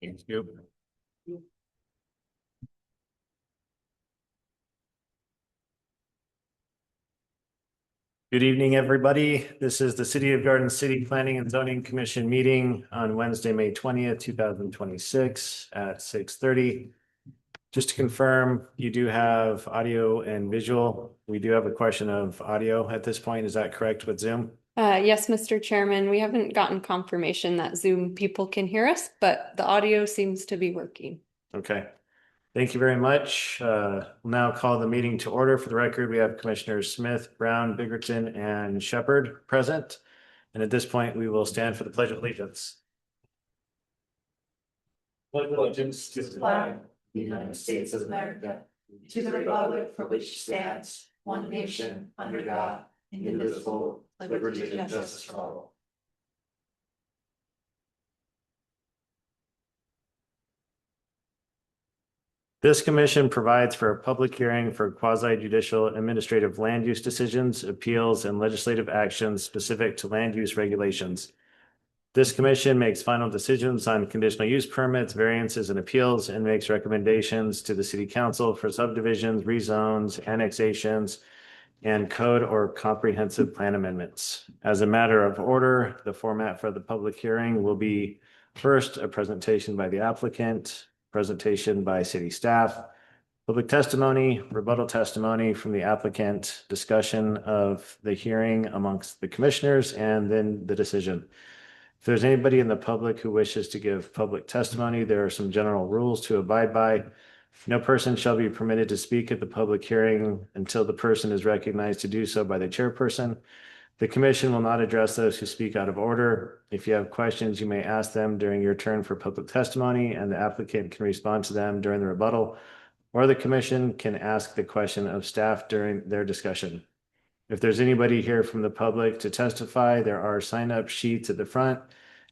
Thank you. Good evening, everybody. This is the City of Garden City Planning and Zoning Commission meeting on Wednesday, May 20th, 2026 at 6:30. Just to confirm, you do have audio and visual. We do have a question of audio at this point. Is that correct with Zoom? Yes, Mr. Chairman, we haven't gotten confirmation that Zoom people can hear us, but the audio seems to be working. Okay. Thank you very much. We'll now call the meeting to order. For the record, we have Commissioners Smith, Brown, Bickerton, and Shepard present. And at this point, we will stand for the Pledge of Allegiance. Pledge allegiance to the flag of the United States of America, to the republic for which it stands, one nation, under God, indivisible, with liberty and justice for all. This commission provides for a public hearing for quasi-judicial administrative land use decisions, appeals, and legislative actions specific to land use regulations. This commission makes final decisions on conditional use permits, variances, and appeals, and makes recommendations to the city council for subdivisions, rezones, annexations, and code or comprehensive plan amendments. As a matter of order, the format for the public hearing will be first, a presentation by the applicant, presentation by city staff, public testimony, rebuttal testimony from the applicant, discussion of the hearing amongst the commissioners, and then the decision. If there's anybody in the public who wishes to give public testimony, there are some general rules to abide by. No person shall be permitted to speak at the public hearing until the person is recognized to do so by the chairperson. The commission will not address those who speak out of order. If you have questions, you may ask them during your turn for public testimony, and the applicant can respond to them during the rebuttal, or the commission can ask the question of staff during their discussion. If there's anybody here from the public to testify, there are sign-up sheets at the front.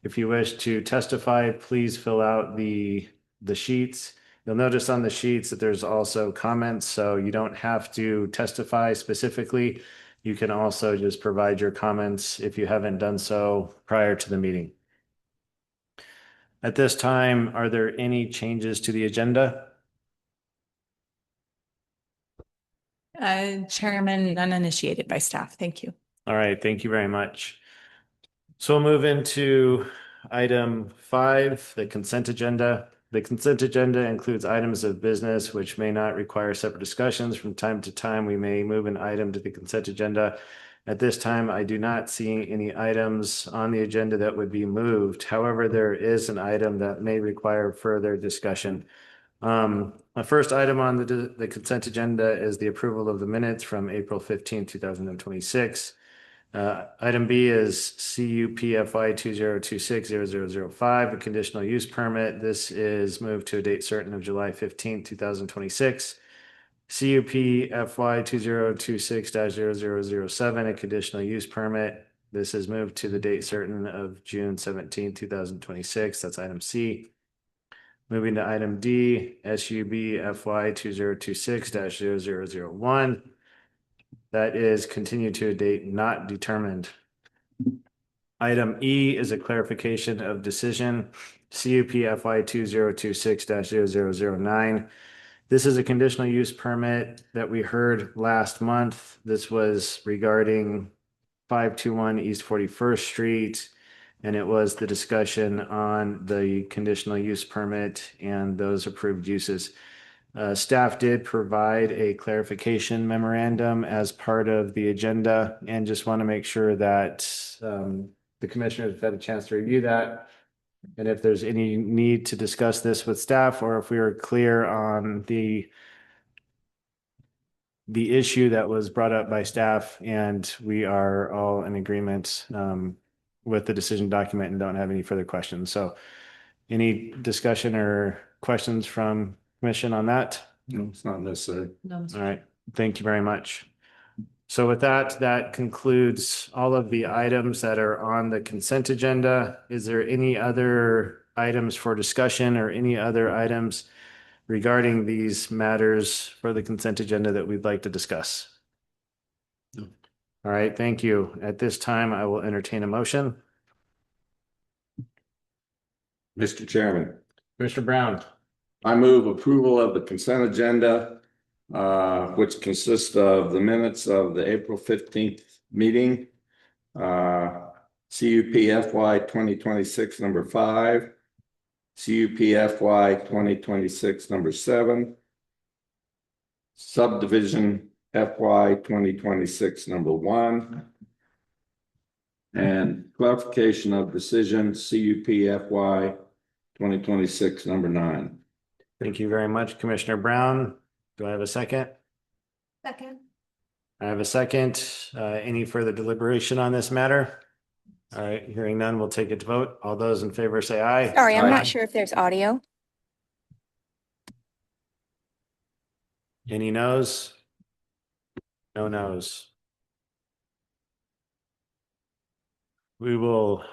If you wish to testify, please fill out the sheets. You'll notice on the sheets that there's also comments, so you don't have to testify specifically. You can also just provide your comments if you haven't done so prior to the meeting. At this time, are there any changes to the agenda? Chairman, none initiated by staff. Thank you. All right, thank you very much. So we'll move into item 5, the consent agenda. The consent agenda includes items of business which may not require separate discussions. From time to time, we may move an item to the consent agenda. At this time, I do not see any items on the agenda that would be moved. However, there is an item that may require further discussion. The first item on the consent agenda is the approval of the minutes from April 15, 2026. Item B is CUPFY 2026-0005, a conditional use permit. This is moved to a date certain of July 15, 2026. CUPFY 2026-0007, a conditional use permit. This is moved to the date certain of June 17, 2026. That's item C. Moving to item D, SUBFY 2026-0001. That is continued to a date not determined. Item E is a clarification of decision, CUPFY 2026-0009. This is a conditional use permit that we heard last month. This was regarding 521 East 41st Street, and it was the discussion on the conditional use permit and those approved uses. Staff did provide a clarification memorandum as part of the agenda, and just want to make sure that the commissioners have had a chance to review that. And if there's any need to discuss this with staff, or if we are clear on the issue that was brought up by staff and we are all in agreement with the decision document and don't have any further questions. So any discussion or questions from commission on that? No, it's not necessary. No. All right, thank you very much. So with that, that concludes all of the items that are on the consent agenda. Is there any other items for discussion or any other items regarding these matters for the consent agenda that we'd like to discuss? No. All right, thank you. At this time, I will entertain a motion. Mr. Chairman, Commissioner Brown. I move approval of the consent agenda, which consists of the minutes of the April 15th meeting. CUP FY 2026 number 5, CUP FY 2026 number 7, subdivision FY 2026 number 1, and clarification of decision CUP FY 2026 number 9. Thank you very much, Commissioner Brown. Do I have a second? Second. I have a second. Any further deliberation on this matter? All right, hearing none, we'll take it to vote. All those in favor say aye. Sorry, I'm Aye. not sure if there's audio. Any noes? No noes. We will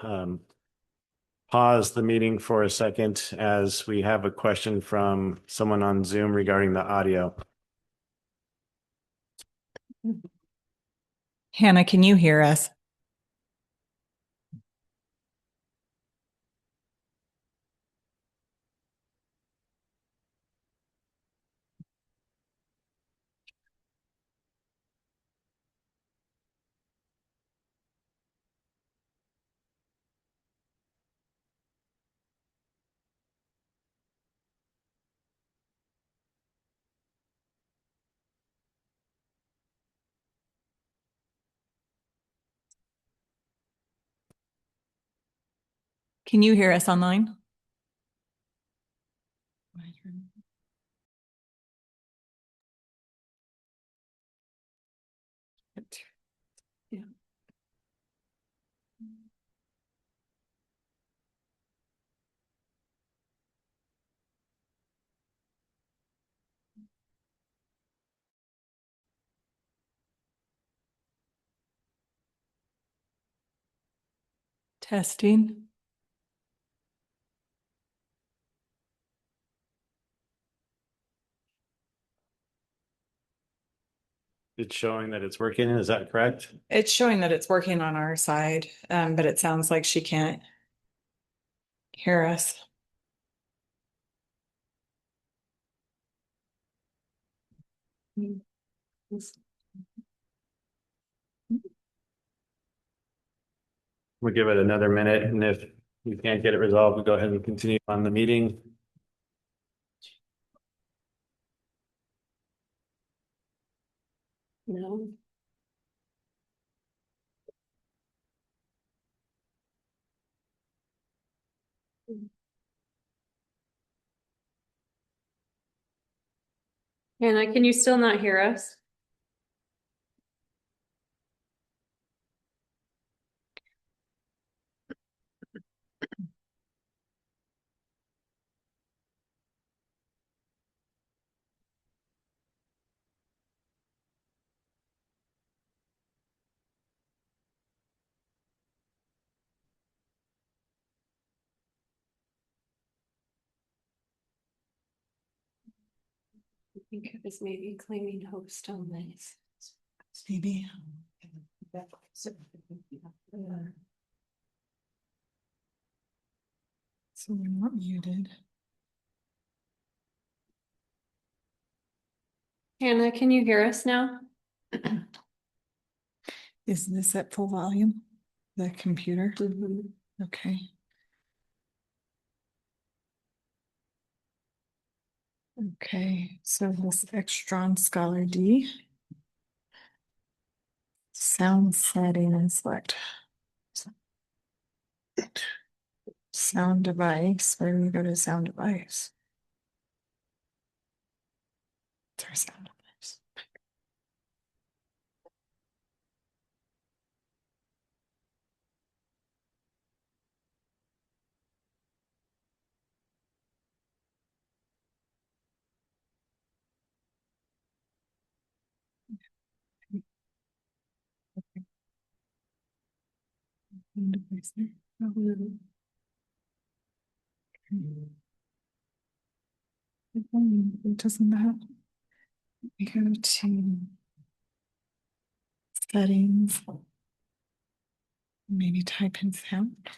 pause the meeting for a second as we have a question from someone on Zoom regarding the audio. Hannah, can you hear us? Can you hear us online? Yeah. Testing. It's showing that it's working. Is that correct? It's showing that it's working on our side, but it sounds like she can't hear us. We'll give it another minute, and if we can't get it resolved, we'll go ahead and continue on the meeting. No. Hannah, can you still not hear us? I think it was maybe claiming host on this. Maybe. So we're not muted. Hannah, can you hear us now? Is this at full volume? The computer? Mhm. Okay. Okay, so this Extron Scholar D. Sound settings, what? Sound device, where do we go to sound device? It's our sound device. Sound device there. Mhm. It doesn't have. We go to settings. Maybe type in sound.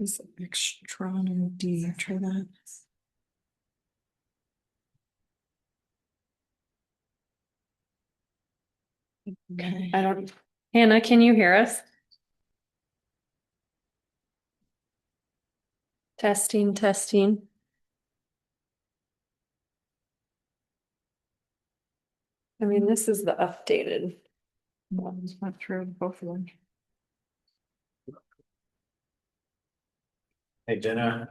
Is extra on D, try that. Okay. I don't, Hannah, can you hear us? Testing, testing. I mean, this is the updated. Went through both of them. Hey, Jenna,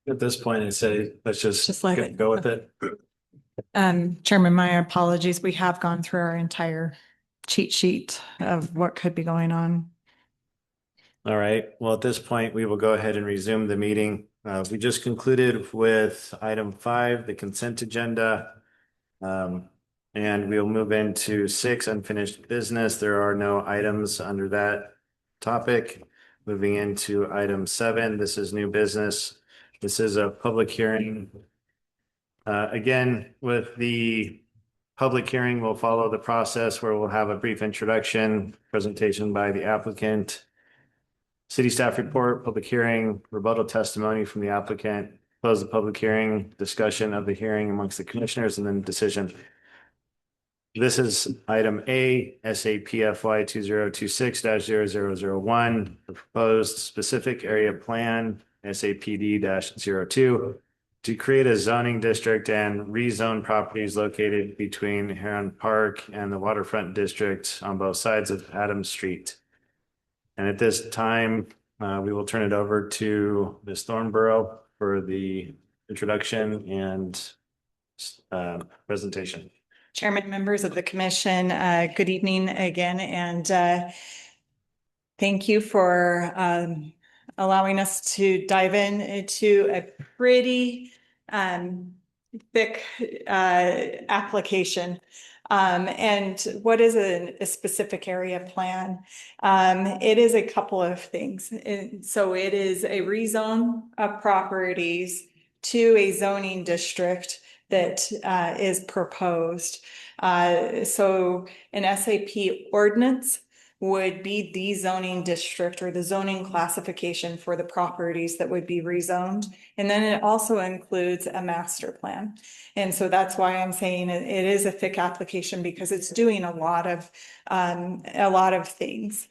at this point, I say, let's Just let it go with it. Chairman, my apologies. We have gone through our entire cheat sheet of what could be going on. All right, well, at this point, we will go ahead and resume the meeting. We just concluded with item 5, the consent agenda. And we'll move into 6, unfinished business. There are no items under that topic. Moving into item 7, this is new business. This is a public hearing. Again, with the public hearing, we'll follow the process where we'll have a brief introduction, presentation by the applicant, city staff report, public hearing, rebuttal testimony from the applicant, close the public hearing, discussion of the hearing amongst the commissioners, and then decision. This is item A, SAPFY 2026-0001, the proposed specific area plan, SAPD-02, to create a zoning district and rezone properties located between Heron Park and the waterfront district on both sides of Adams Street. And at this time, we will turn it over to Ms. Thornborough for the introduction and presentation. Chairman, members of the commission, good evening again, and thank you for allowing us to dive into a pretty thick application. And what is a specific area plan? It is a couple of things. So it is a rezone of properties to a zoning district that is proposed. So an SAP ordinance would be the zoning district or the zoning classification for the properties that would be rezoned. And then it also includes a master plan. And so that's why I'm saying it is a thick application, because it's doing a lot of things.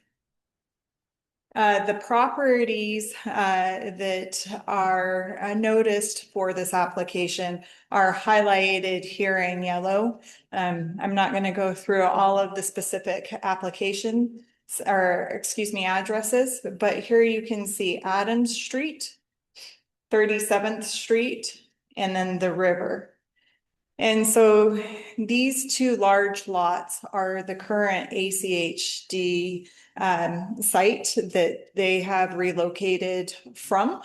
The properties that are noticed for this application are highlighted here in yellow. I'm not going to go through all of the specific applications, or excuse me, addresses, but here you can see Adams Street, 37th Street, and then the river. And so these two large lots are the current ACHD site that they have relocated from.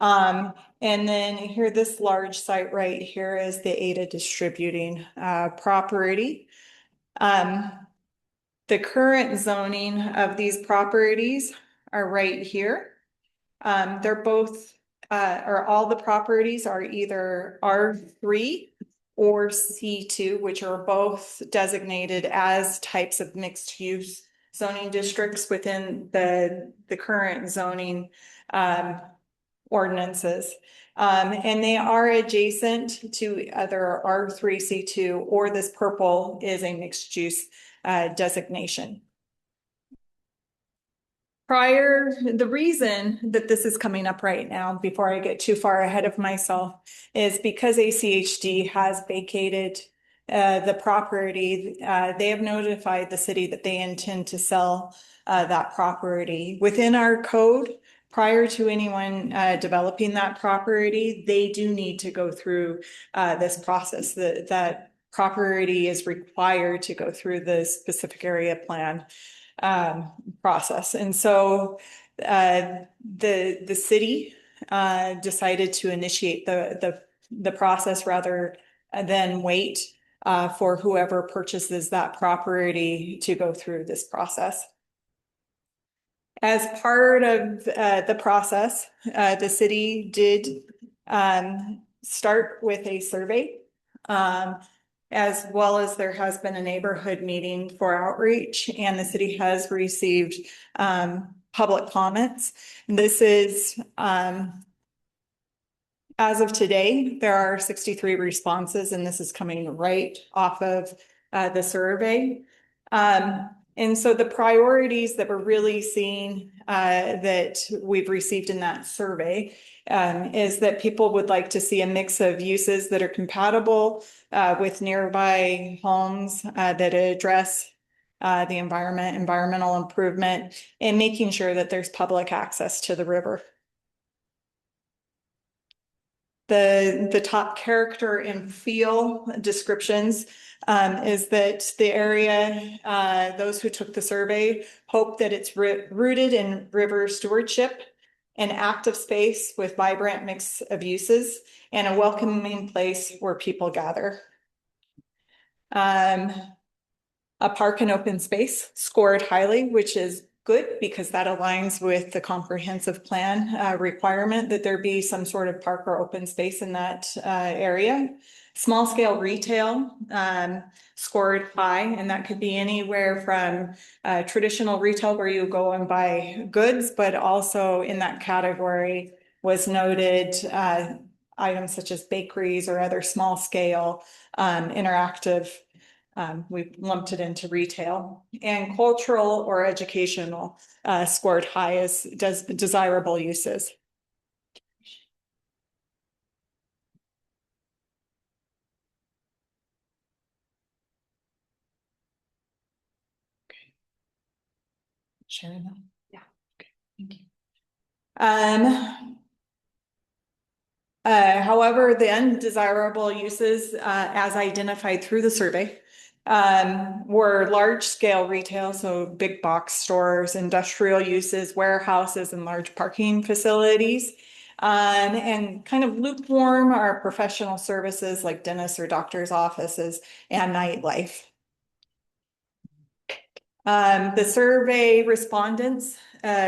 And then here, this large site right here is the Ada distributing property. The current zoning of these properties are right here. They're both, or all the properties are either R3 or C2, which are both designated as types of mixed use zoning districts within the current zoning ordinances. And they are adjacent to either R3, C2, or this purple is a mixed use designation. The reason that this is coming up right now, before I get too far ahead of myself, is because ACHD has vacated the property. They have notified the city that they intend to sell that property. Within our code, prior to anyone developing that property, they do need to go through this process. That property is required to go through the specific area plan process. And so the city decided to initiate the process rather than wait for whoever purchases that property to go through this process. As part of the process, the city did start with a survey, as well as there has been a neighborhood meeting for outreach, and the city has received public comments. This is, as of today, there are 63 responses, and this is coming right off of the survey. And so the priorities that we're really seeing that we've received in that survey is that people would like to see a mix of uses that are compatible with nearby homes that address the environmental improvement, and making sure that there's public access to the river. The top character and feel descriptions is that the area, those who took the survey hope that it's rooted in river stewardship, an active space with vibrant mix of uses, and a welcoming place where people gather. A park and open space scored highly, which is good because that aligns with the comprehensive plan requirement that there be some sort of park or open space in that area. Small scale retail scored high, and that could be anywhere from traditional retail where you go and buy goods, but also in that category was noted items such as bakeries or other small scale interactive. We've lumped it into retail, and cultural or educational scored high as desirable uses. Sharing that? Yeah. Okay, thank you. However, the undesirable uses as identified through the survey were large scale retail, so big box stores, industrial uses, warehouses, and large parking facilities. And kind of lukewarm are professional services like dentists or doctors' offices and nightlife. The survey respondents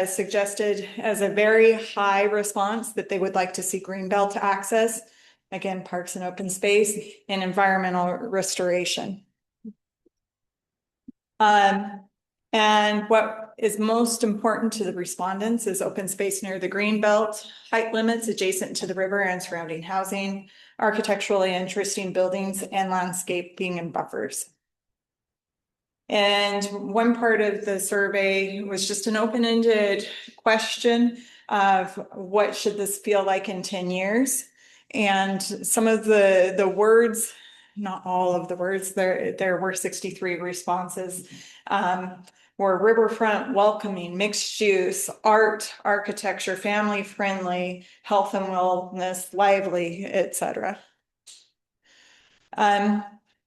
suggested as a very high response that they would like to see greenbelt access, again, parks and open space, and environmental restoration. And what is most important to the respondents is open space near the greenbelt, height limits adjacent to the river and surrounding housing, architecturally interesting buildings, and landscaping and buffers. And one part of the survey was just an open-ended question of what should this feel like in 10 years? And some of the words, not all of the words, there were 63 responses, were riverfront, welcoming, mixed use, art, architecture, family friendly, health and wellness, lively, etc.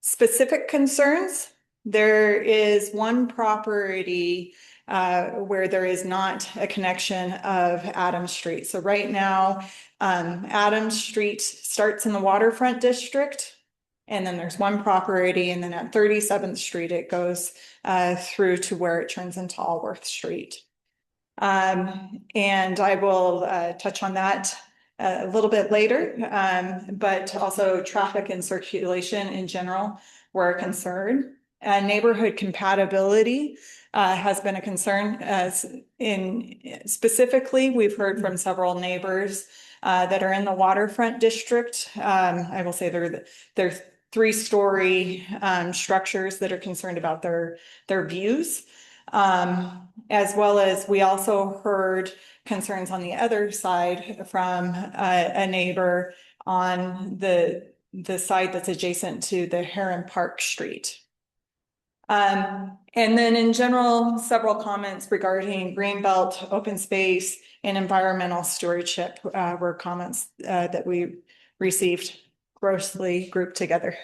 Specific concerns. There is one property where there is not a connection of Adams Street. So right now, Adams Street starts in the waterfront district, and then there's one property, and then at 37th Street, it goes through to where it turns into Allworth Street. And I will touch on that a little bit later, but also traffic and circulation in general were a concern. Neighborhood compatibility has been a concern, as in specifically, we've heard from several neighbors that are in the waterfront district. I will say they're three-story structures that are concerned about their views. As well as we also heard concerns on the other side from a neighbor on the side that's adjacent to the Heron Park Street. And then in general, several comments regarding greenbelt, open space, and environmental stewardship were comments that we received grossly grouped together.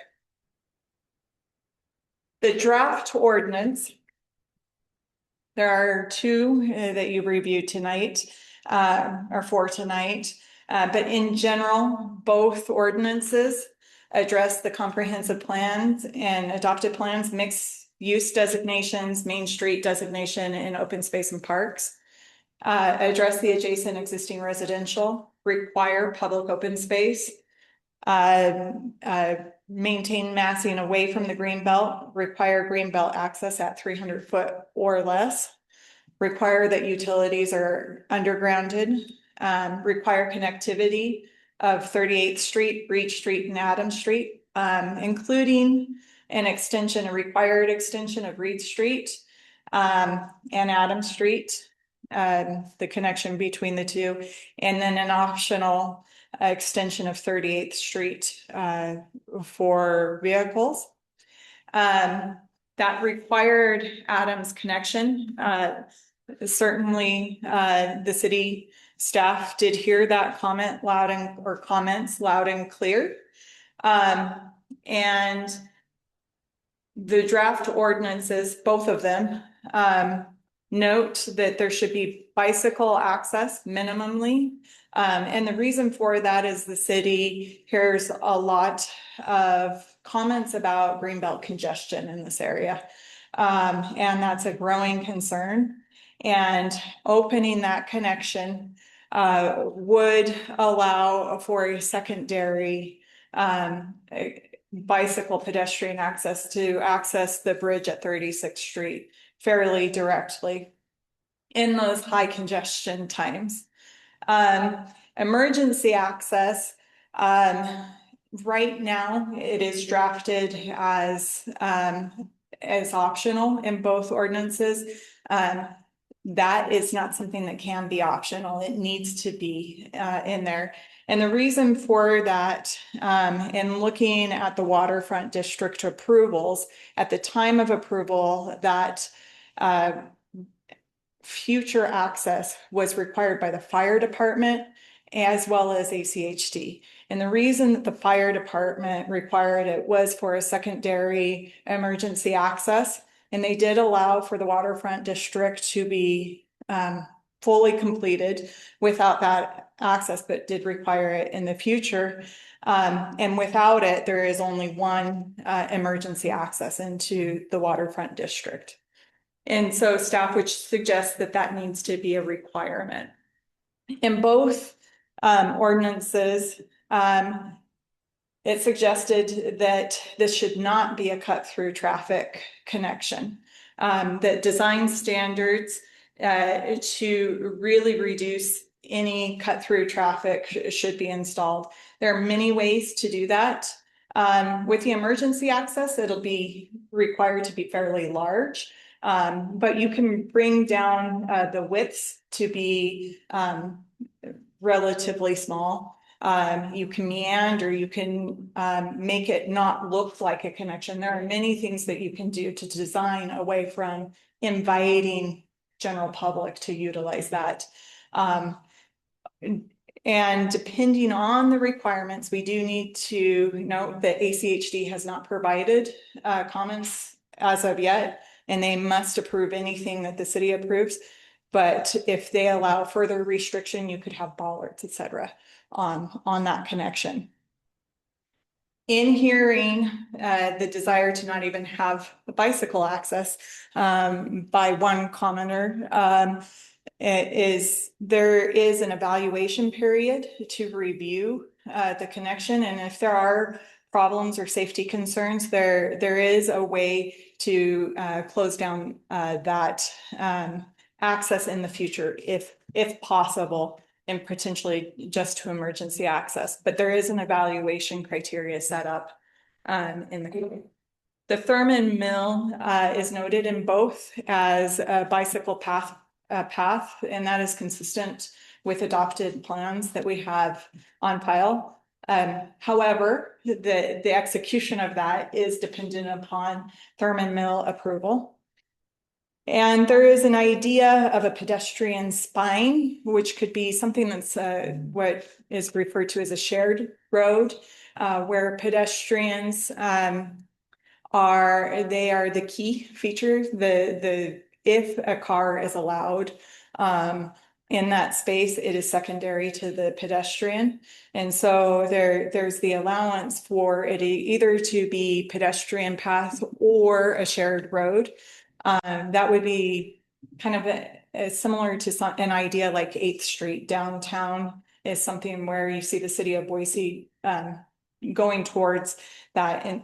The draft ordinance, there are two that you reviewed tonight, or for tonight, but in general, both ordinances address the comprehensive plans and adopted plans, mixed use designations, Main Street designation, and open space and parks, address the adjacent existing residential, require public open space, maintain massing away from the green belt, require green belt access at 300 foot or less, require that utilities are undergrounded, require connectivity of 38th Street, Breach Street, and Adams Street, including an extension, a required extension of Reed Street and Adams Street, the connection between the two, and then an optional extension of 38th Street for vehicles. That required Adams connection. Certainly, the city staff did hear that comment comments loud and clear. And the draft ordinances, both of them, note that there should be bicycle access minimally. And the reason for that is the city hears a lot of comments about greenbelt congestion in this area. And that's a growing concern. And opening that connection would allow for a secondary bicycle pedestrian access to access the bridge at 36th Street fairly directly in those high congestion times. Emergency access, right now it is drafted as optional in both ordinances. That is not something that can be optional. It needs to be in there. And the reason for that, in looking at the waterfront district approvals, at the time of approval, that future access was required by the fire department as well as ACHD. And the reason that the fire department required it was for a secondary emergency access. And they did allow for the waterfront district to be fully completed without that access, but did require it in the future. And without it, there is only one emergency access into the waterfront district. And so staff would suggest that that needs to be a requirement. In both ordinances, it suggested that this should not be a cut-through traffic connection. That design standards to really reduce any cut-through traffic should be installed. There are many ways to do that. With the emergency access, it'll be required to be fairly large, but you can bring down the widths to be relatively small. You can meander, you can make it not look like a connection. There are many things that you can do to design away from inviting general public to utilize that. And depending on the requirements, we do need to note that ACHD has not provided comments as of yet, and they must approve anything that the city approves. But if they allow further restriction, you could have bollards, etc. on that connection. In hearing the desire to not even have the bicycle access by one commenter, there is an evaluation period to review the connection, and if there are problems or safety concerns, there is a way to close down that access in the future if possible, and potentially just to emergency access. But there is an evaluation criteria set up in the Thurman Mill is noted in both as a bicycle path, and that is consistent with adopted plans that we have on file. However, the execution of that is dependent upon Thurman Mill approval. And there is an idea of a pedestrian spine, which could be something that's what is referred to as a shared road, where pedestrians are the key feature. If a car is allowed in that space, it is secondary to the pedestrian. And so there's the allowance for it either to be pedestrian path or a shared road. That would be kind of similar to an idea like 8th Street downtown is something where you see the city of Boise going towards that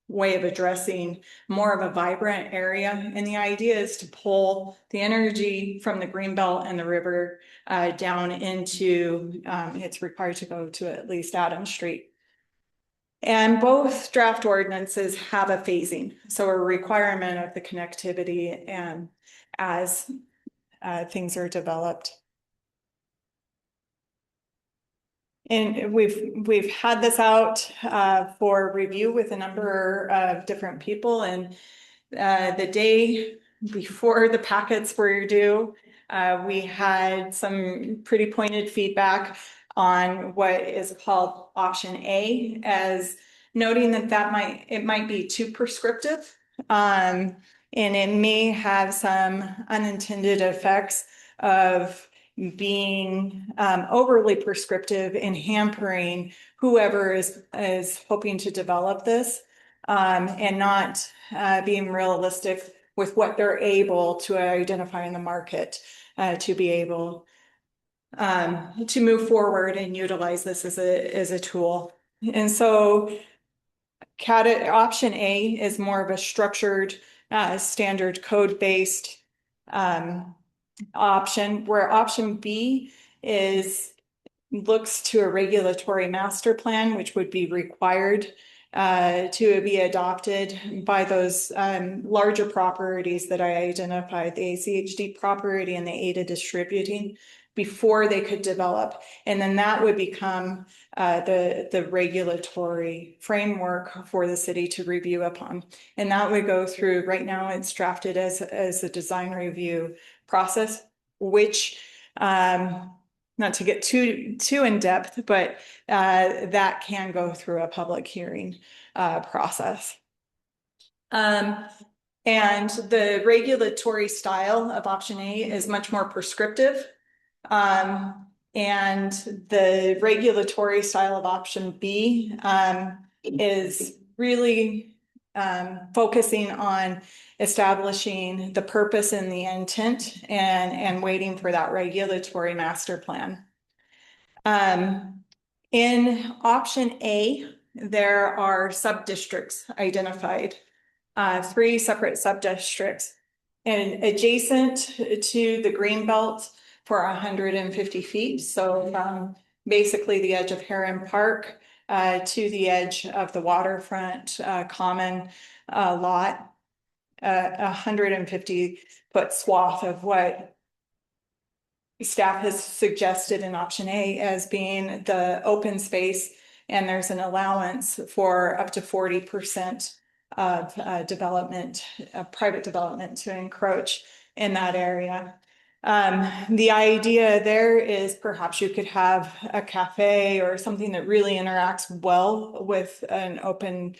way of addressing more of a vibrant area. And the idea is to pull the energy from the greenbelt and the river down into, it's required to go to at least Adams Street. And both draft ordinances have a phasing, so a requirement of the connectivity and as things are developed. And we've had this out for review with a number of different people, and the day before the packets were due, we had some pretty pointed feedback on what is called option A, as noting that it might be too prescriptive, and it may have some unintended effects of being overly prescriptive and hampering whoever is hoping to develop this, and not being realistic with what they're able to identify in the market to be able to move forward and utilize this as a tool. And so option A is more of a structured, standard code-based option, where option B looks to a regulatory master plan, which would be required to be adopted by those larger properties that I identified, the ACHD property and the ADA distributing, before they could develop. And then that would become the regulatory framework for the city to review upon. And that would go through, right now it's drafted as a design review process, which not to get too in depth, but that can go through a public hearing process. And the regulatory style of option A is much more prescriptive. And the regulatory style of option B is really focusing on establishing the purpose and the intent and waiting for that regulatory master plan. In option A, there are sub-districts identified, 3 separate sub-districts, and adjacent to the greenbelt for 150 feet. So from basically the edge of Heron Park to the edge of the waterfront common lot, 150-foot swath of what staff has suggested in option A as being the open space, and there's an allowance for up to 40% of development, private development, to encroach in that area. The idea there is perhaps you could have a cafe or something that really interacts well with a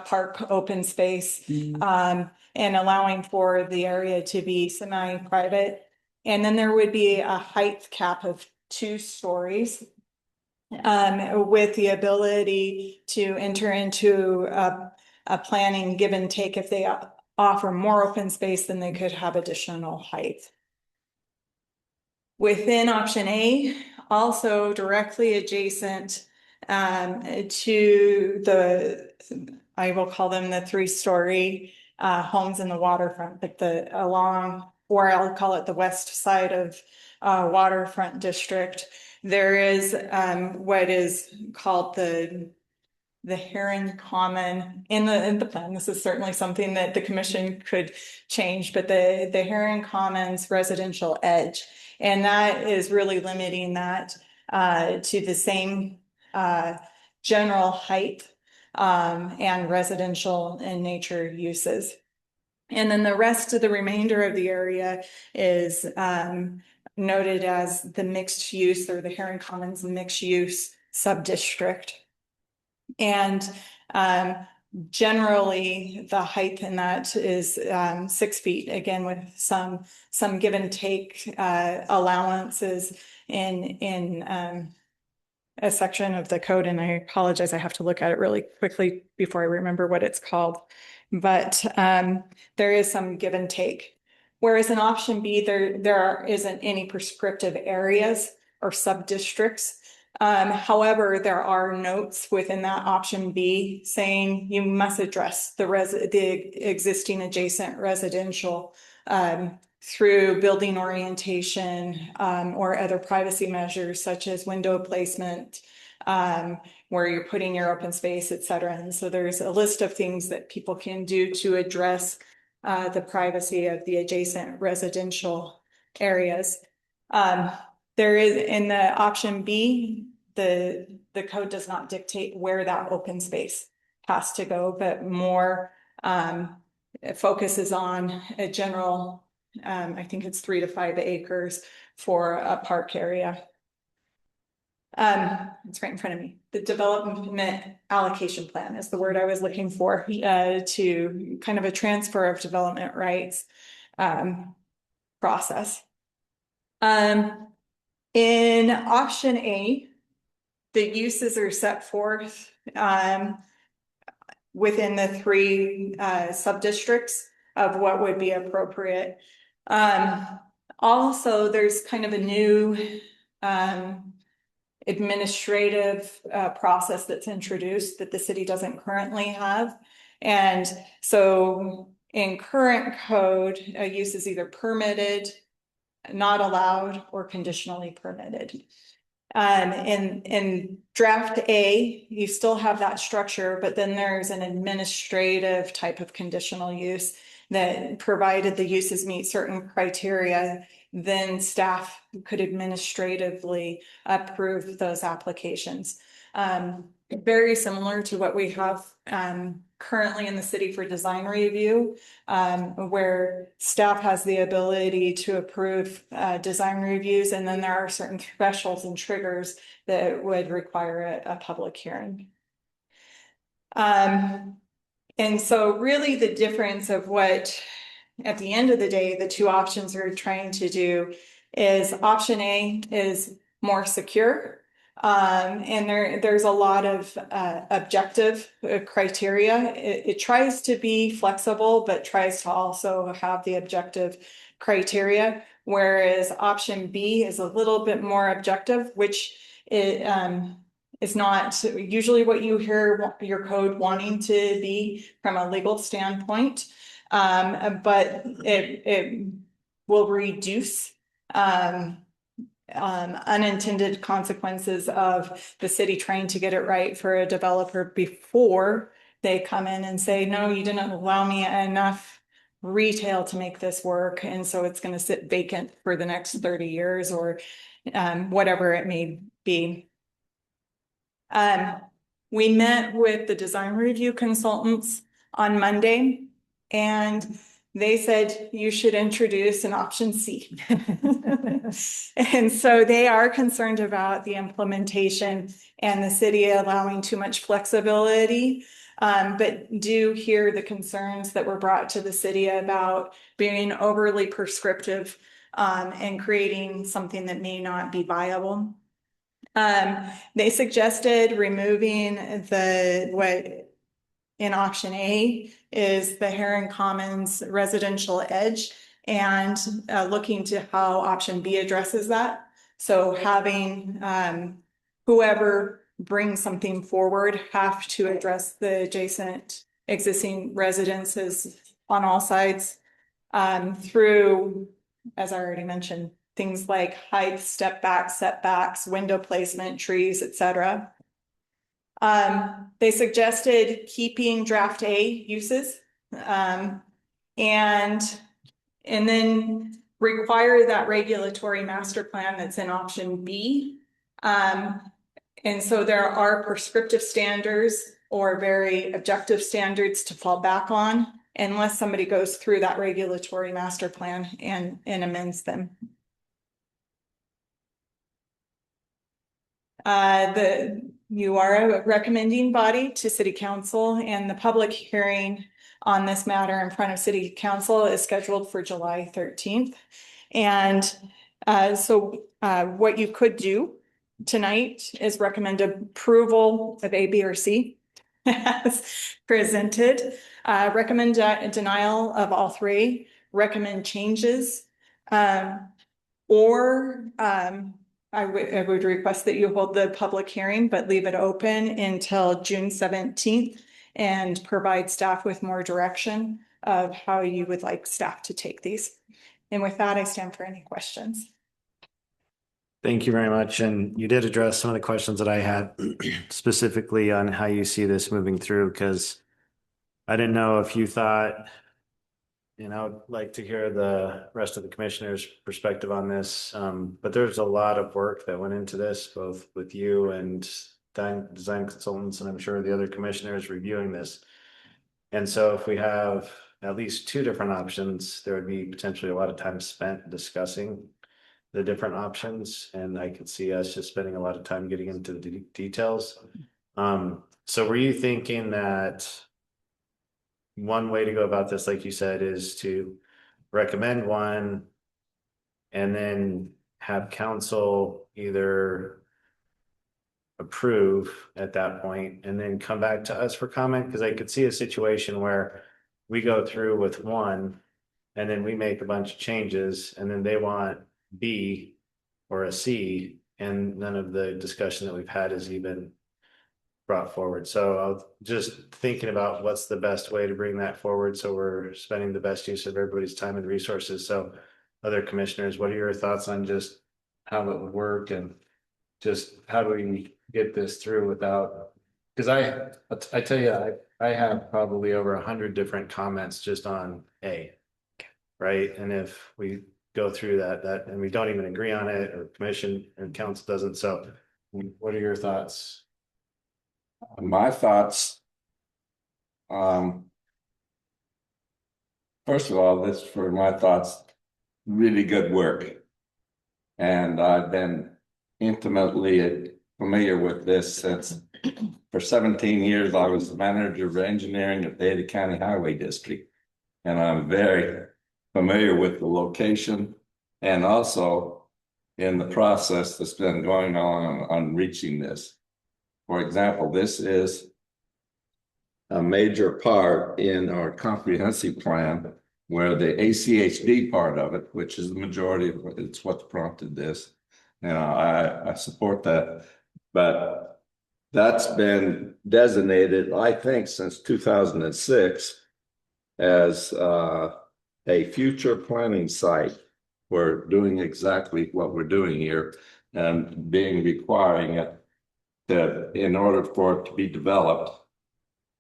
park open space, and allowing for the area to be semi-private. And then there would be a height cap of 2 stories, with the ability to enter into a planning give and take. If they offer more open space, then they could have additional height. Within option A, also directly adjacent to I will call them the 3-story homes in the waterfront, but along, or I'll call it the west side of waterfront district, there is what is called the Heron Common in the plan. This is certainly something that the commission could change, but the Heron Commons residential edge, and that is really limiting that to the same general height and residential and nature uses. And then the rest of the remainder of the area is noted as the mixed use, or the Heron Commons mixed use sub-district. And generally the height in that is 6 feet, again, with some give and take allowances in a section of the code. And I apologize, I have to look at it really quickly before I remember what it's called. But there is some give and take. Whereas in option B, there isn't any prescriptive areas or sub-districts However, there are notes within that option B saying you must address the existing adjacent residential through building orientation or other privacy measures such as window placement, where you're putting your open space, et cetera. And so there's a list of things that people can do to address the privacy of the adjacent residential areas. There is in the option B, the code does not dictate where that open space has to go, but more it focuses on a general, I think it's 3 to 5 acres for a park area. It's right in front of me. The development allocation plan is the word I was looking for, to kind of a transfer of development rights process. In option A, the uses are set forth within the 3 sub-districts of what would be appropriate. Also, there's kind of a new administrative process that's introduced that the city doesn't currently have. And so in current code, use is either permitted, not allowed, or conditionally permitted. In draft A, you still have that structure, but then there's an administrative type of conditional use that provided the uses meet certain criteria, then staff could administratively approve those applications. Very similar to what we have currently in the city for design review, where staff has the ability to approve design reviews, and then there are certain thresholds and triggers that would require a public hearing. And so really the difference of what, at the end of the day, the 2 options are trying to do is option A is more secure. And there's a lot of objective criteria. It tries to be flexible, but tries to also have the objective criteria, whereas option B is a little bit more objective, which is not usually what you hear your code wanting to be from a legal standpoint, but it will reduce unintended consequences of the city trying to get it right for a developer before they come in and say, no, you didn't allow me enough retail to make this work, and so it's going to sit vacant for the next 30 years or whatever it may be. We met with the design review consultants on Monday, and they said you should introduce an option C. And so they are concerned about the implementation and the city allowing too much flexibility, but do hear the concerns that were brought to the city about being overly prescriptive and creating something that may not be viable. They suggested removing what in option A is the Heron Commons residential edge, and looking to how option B addresses that. So having whoever brings something forward have to address the adjacent existing residences on all sides through, as I already mentioned, things like height, step back, setbacks, window placement, trees, etc. They suggested keeping draft A uses and then require that regulatory master plan that's in option B. And so there are prescriptive standards or very objective standards to fall back on unless somebody goes through that regulatory master plan and amends them. You are a recommending body to City Council, and the public hearing on this matter in front of City Council is scheduled for July 13th. And so what you could do tonight is recommend approval of A, B, or C as presented, recommend denial of all 3, recommend changes, or I would request that you hold the public hearing, but leave it open until June 17th and provide staff with more direction of how you would like staff to take these. And with that, I stand for any questions. Thank you very much. And you did address some of the questions that I had specifically on how you see this moving through, because I didn't know if you thought, and I would like to hear the rest of the commissioners' perspective on this. But there's a lot of work that went into this, both with you and design consultants, and I'm sure the other commissioners reviewing this. And so if we have at least two different options, there would be potentially a lot of time spent discussing the different options, and I could see us just spending a lot of time getting into the details. So were you thinking that one way to go about this, like you said, is to recommend one and then have council either approve at that point and then come back to us for comment? Because I could see a situation where we go through with one and then we make a bunch of changes and then they want B or a C, and none of the discussion that we've had is even brought forward. So I was just thinking about what's the best way to bring that forward, so we're spending the best use of everybody's time and resources. So other commissioners, what are your thoughts on just how it would work, and just how do we get this through without, because I tell you, I have probably over 100 different comments just on A, right? And if we go through that and we don't even agree on it, or commission and council doesn't, so what are your thoughts? My thoughts. First of all, this for my thoughts, really good work. And I've been intimately familiar with this since for 17 years, I was the manager of engineering at the Ada County Highway District. And I'm very familiar with the location and also in the process that's been going on reaching this. For example, this is a major part in our comprehensive plan where the ACHD part of it, which is the majority of it, it's what prompted this. And I support that, but that's been designated, I think, since 2006 as a future planning site. We're doing exactly what we're doing here and requiring it that in order for it to be developed,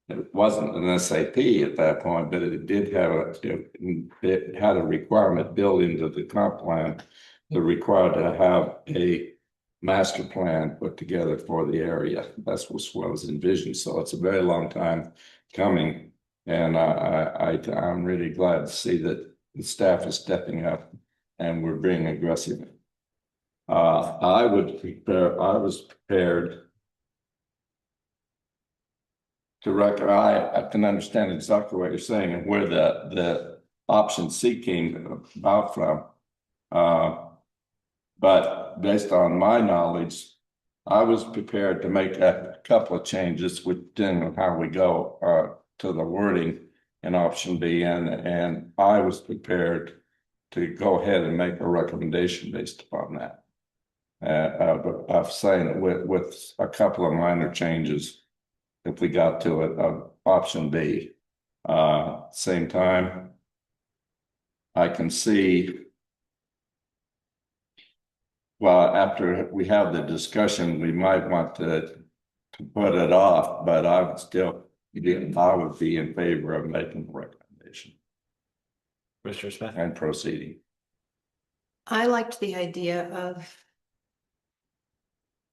it wasn't an SAP at that point, but it did have it had a requirement built into the comp plan that required to have a master plan put together for the area. That's what was envisioned. So it's a very long time coming, and I'm really glad to see that the staff is stepping up and we're being aggressive. I was prepared to I can understand exactly what you're saying and where the option C came about from. But based on my knowledge, I was prepared to make a couple of changes within how we go to the wording in option B, and I was prepared to go ahead and make a recommendation based upon that. But I've saying with a couple of minor changes if we got to it, option B. Same time, I can see, well, after we have the discussion, we might want to put it off, but I would be in favor of making a recommendation. Mr. Smith? And proceeding. I liked the idea of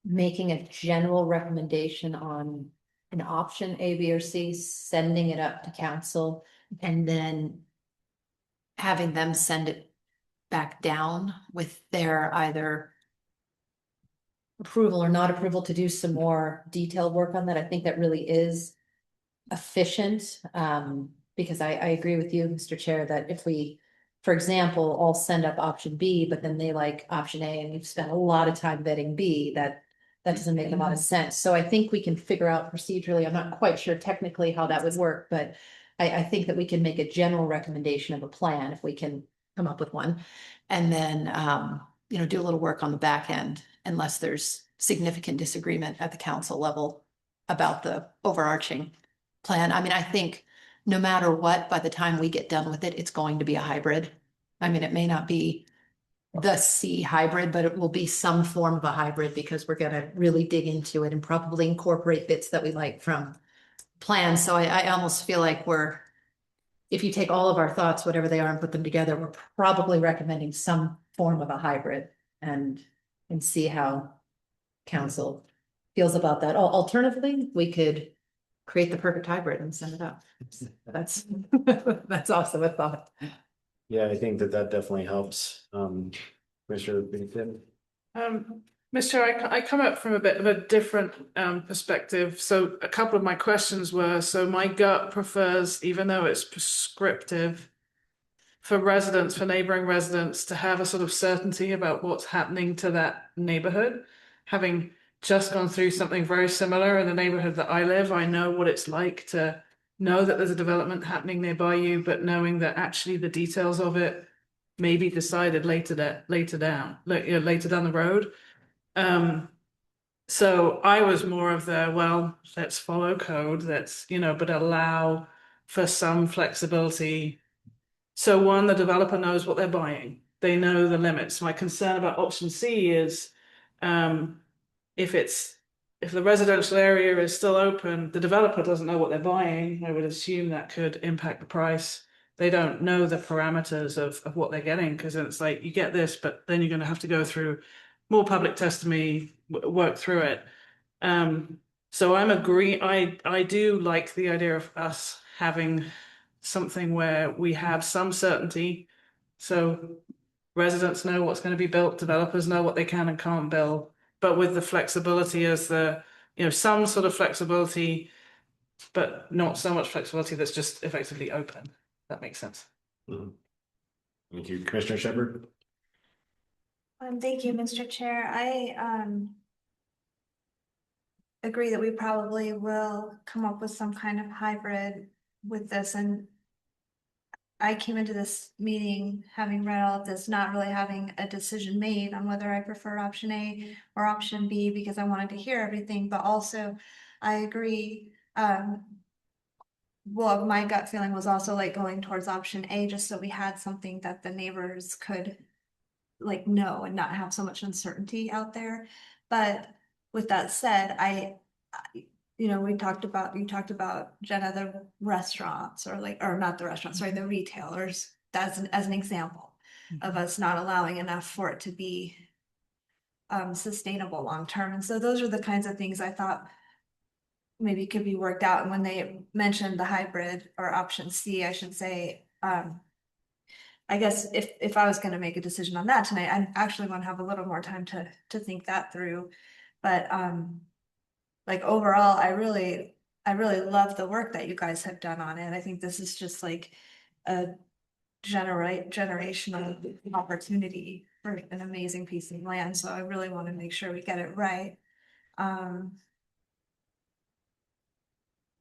making a general recommendation on an option A, B, or C, sending it up to council, and then having them send it back down with their either approval or not approval to do some more detailed work on that. I think that really is efficient, because I agree with you, Mr. Chair, that if we, for example, all send up option B, but then they like option A, and you've spent a lot of time vetting B, that doesn't make a lot of sense. So I think we can figure out procedurally, I'm not quite sure technically how that would work, but I think that we can make a general recommendation of a plan if we can come up with one. And then do a little work on the back end unless there's significant disagreement at the council level about the overarching plan. I mean, I think no matter what, by the time we get done with it, it's going to be a hybrid. I mean, it may not be the C hybrid, but it will be some form of a hybrid because we're gonna really dig into it and probably incorporate bits that we like from plans. So I almost feel like if you take all of our thoughts, whatever they are, and put them together, we're probably recommending some form of a hybrid and see how council feels about that. Alternatively, we could create the perfect hybrid and send it out. That's also a thought. Yeah, I think that definitely helps. Commissioner Bickerton? Mr. Chair, I come up from a bit of a different perspective. So a couple of my questions were, so my gut prefers, even though it's prescriptive, for residents, for neighboring residents to have a sort of certainty about what's happening to that neighborhood. Having just gone through something very similar in the neighborhood that I live, I know what it's like to know that there's a development happening nearby you, but knowing that actually the details of it may be decided later down the road. So I was more of the, well, let's follow code, but allow for some flexibility. So one, the developer knows what they're buying. They know the limits. My concern about option C is if the residential area is still open, the developer doesn't know what they're buying. I would assume that could impact the price. They don't know the parameters of what they're getting, because it's like, you get this, but then you're going to have to go through more public testimony, work through it. So I do like the idea of us having something where we have some certainty. So residents know what's going to be built, developers know what they can and can't build, but with the flexibility as some sort of flexibility, but not so much flexibility that's just effectively open. That makes sense. Mhm. Thank you, Commissioner Shepard. Thank you, Mr. Chair. I agree that we probably will come up with some kind of hybrid with this. And I came into this meeting having read all of this, not really having a decision made on whether I prefer option A or option B, because I wanted to hear everything. But also, I agree. Well, my gut feeling was also like going towards option A, just so we had something that the neighbors could like know and not have so much uncertainty out there. But with that said, you talked about, Jenna, the restaurants or not the restaurants, sorry, the retailers, as an example of us not allowing enough for it to be sustainable long term. And so those are the kinds of things I thought maybe could be worked out. And when they mentioned the hybrid or option C, I should say, I guess if I was going to make a decision on that tonight, I actually want to have a little more time to think that through. But like overall, I really love the work that you guys have done on it. I think this is just like a generational opportunity for an amazing piece of land. So I really want to make sure we get it right.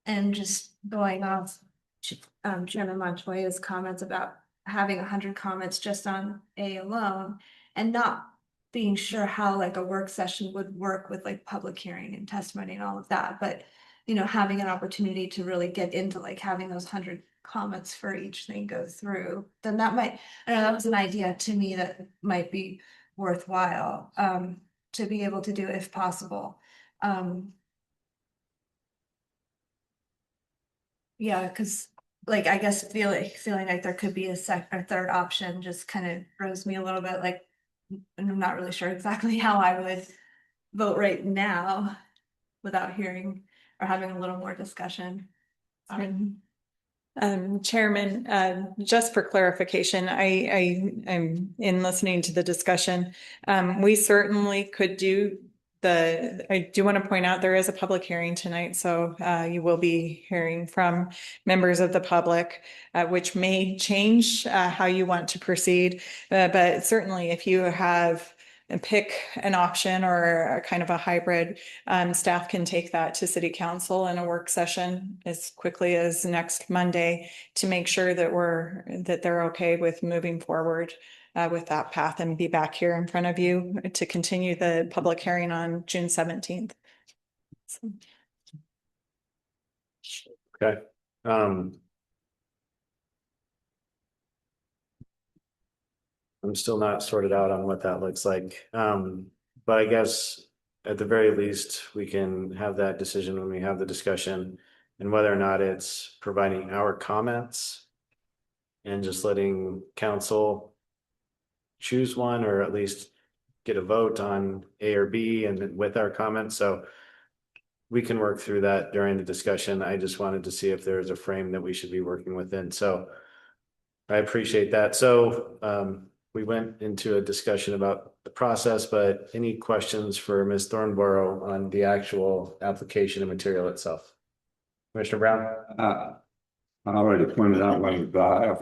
And just going off Chairman Montoya's comments about having 100 comments just on A alone and not being sure how like a work session would work with like public hearing and testimony and all of that, but having an opportunity to really get into like having those 100 comments for each thing go through, then that might, I don't know, that was an idea to me that might be worthwhile to be able to do if possible. Yeah, because like I guess feeling like there could be a third option just kind of throws me a little bit like, and I'm not really sure exactly how I would vote right now without hearing or having a little more discussion. Chairman, just for clarification, I'm in listening to the discussion. We certainly could do I do want to point out there is a public hearing tonight, so you will be hearing from members of the public, which may change how you want to proceed. But certainly if you have pick an option or a kind of a hybrid, staff can take that to City Council in a work session as quickly as next Monday to make sure that they're okay with moving forward with that path and be back here in front of you to continue the public hearing on June 17th. Okay. I'm still not sorted out on what that looks like. But I guess at the very least, we can have that decision when we have the discussion, and whether or not it's providing our comments and just letting council choose one, or at least get a vote on A or B and then with our comments. So we can work through that during the discussion. I just wanted to see if there is a frame that we should be working within. So I appreciate that. So we went into a discussion about the process, but any questions for Ms. Thornborough on the actual application and material itself? Commissioner Brown? I already pointed out when I have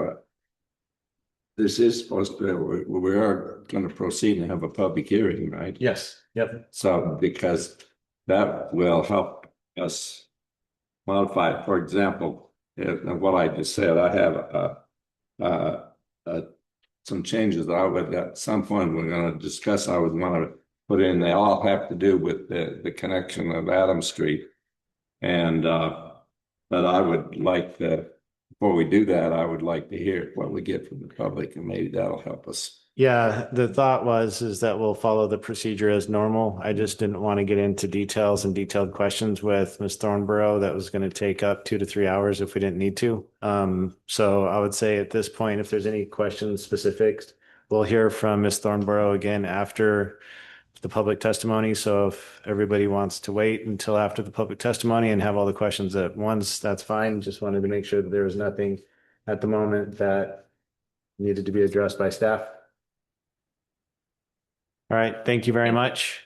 this is supposed to, we are going to proceed and have a public hearing, right? Yes. Yep. So, because that will help us modify, for example, what I just said, I have some changes that I would, at some point, we're going to discuss, I would want to put in, they all have to do with the connection of Adams Street. And, but I would like to, before we do that, I would like to hear what we get from the public, and maybe that'll help us. Yeah, the thought is that we'll follow the procedure as normal. I just didn't want to get into details and detailed questions with Ms. Thornborough. That was going to take up 2 to 3 hours if we didn't need to. So I would say at this point, if there's any questions specifics, we'll hear from Ms. Thornborough again after the public testimony. So if everybody wants to wait until after the public testimony and have all the questions at once, that's fine. Just wanted to make sure that there was nothing at the moment that needed to be addressed by staff. All right, thank you very much.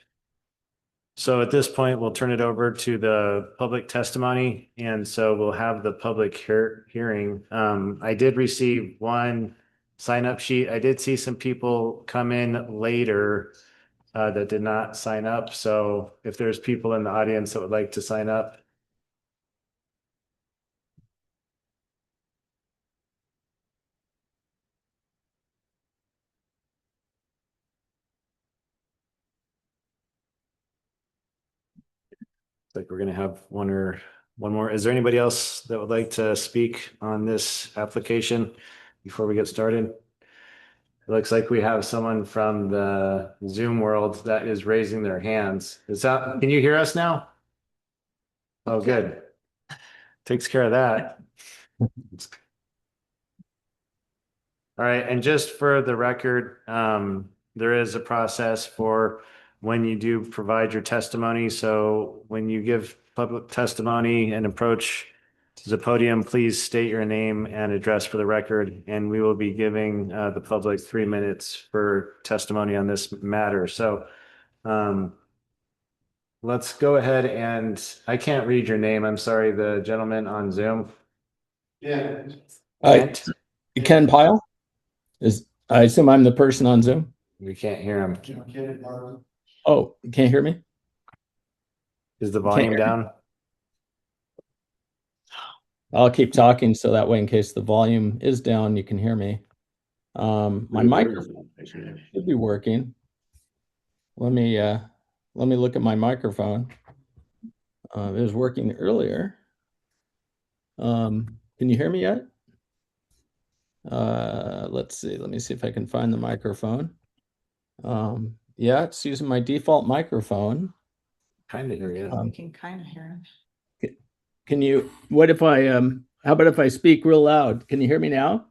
So at this point, we'll turn it over to the public testimony. And so we'll have the public hearing. I did receive one sign-up sheet. I did see some people come in later that did not sign up. So if there's people in the audience that would like to sign up. Like we're going to have one more. Is there anybody else that would like to speak on this application before we get started? It looks like we have someone from the Zoom world that is raising their hands. Can you hear us now? Oh, good. Takes care of that. All right. And just for the record, there is a process for when you do provide your testimony. So when you give public testimony and approach the podium, please state your name and address for the record, and we will be giving the public 3 minutes for testimony on this matter. So let's go ahead, and I can't read your name. I'm sorry, the gentleman on Zoom. Yeah. Kent? Ken Pyle? I assume I'm the person on Zoom? We can't hear him. Oh, you can't hear me? Is the volume down? I'll keep talking so that way in case the volume is down, you can hear me. My microphone should be working. Let me look at my microphone. It was working earlier. Can you hear me yet? Let's see. Let me see if I can find the microphone. Yeah, it's using my default microphone. Kind of hear you. We can kind of hear him. Can you, what if I, how about if I speak real loud? Can you hear me now?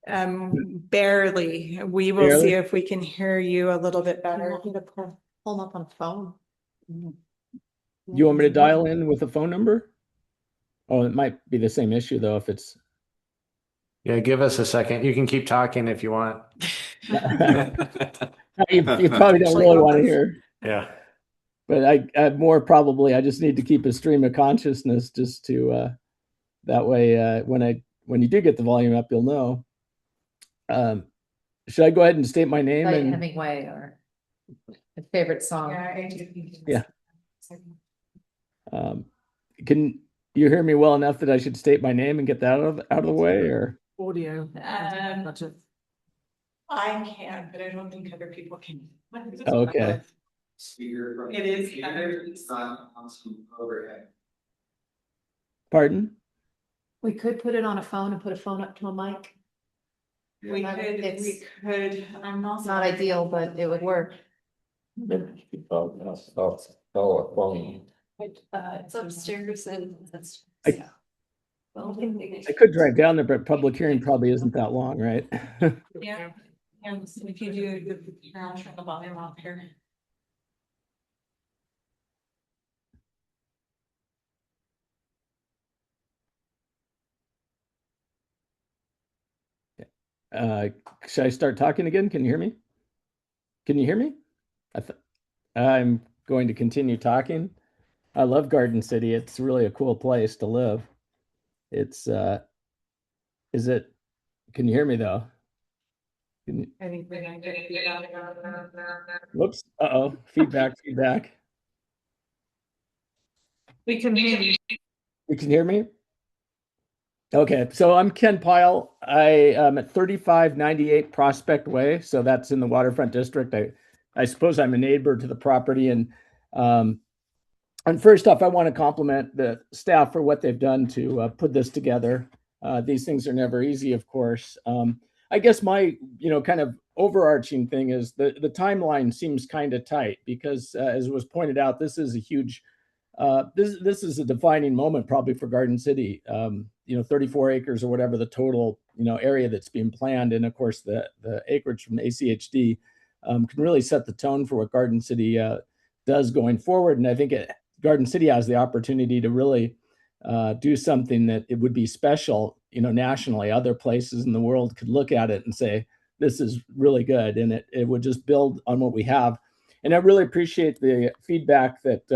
Barely. We will Barely? see if we can hear you a little bit better. Pull them up on the phone. You want me to dial in with a phone number? Oh, it might be the same issue though if it's. Yeah, give us a second. You can keep talking if you want. You probably don't really want to hear. Yeah. But I more probably I just need to keep a stream of consciousness just to that way when you do get the volume up, you'll know. Should I go ahead and state my name? Like And Hemingway or a favorite song. Yeah. Can you hear me well enough that I should state my name and get that out of the way, or Audio. Um, Gotcha. I can, but I don't think other people can. Okay. It is kind of. Pardon? We could put it on a phone and put a phone up to a mic. We could, I'm not. It's not ideal, but it would work. It's upstairs and that's. I- Well, I could drive down there, but public hearing probably isn't that long, right? Yeah, and if you do, I'll turn the volume off here. Should I start talking again? Can you hear me? Can you hear me? I'm going to continue talking. I love Garden City. It's really a cool place to live. It's is it, can you hear me though? I think we're gonna get it. Whoops, uh-oh, feedback. We can hear you. You can hear me? Okay, so I'm Ken Pyle. I am at 3598 Prospect Way, so that's in the Waterfront District. I suppose I'm a neighbor to the property, and first off, I want to compliment the staff for what they've done to put this together. These things are never easy, of course. I guess my, kind of overarching thing is the timeline seems kind of tight because, as was pointed out, this is a huge. This is a defining moment probably for Garden City. 34 acres or whatever the total area that's being planned, and of course the acreage from ACHD can really set the tone for what Garden City does going forward. And I think Garden City has the opportunity to really do something that it would be special, nationally. Other places in the world could look at it and say, this is really good, and it would just build on what we have. And I really appreciate the feedback that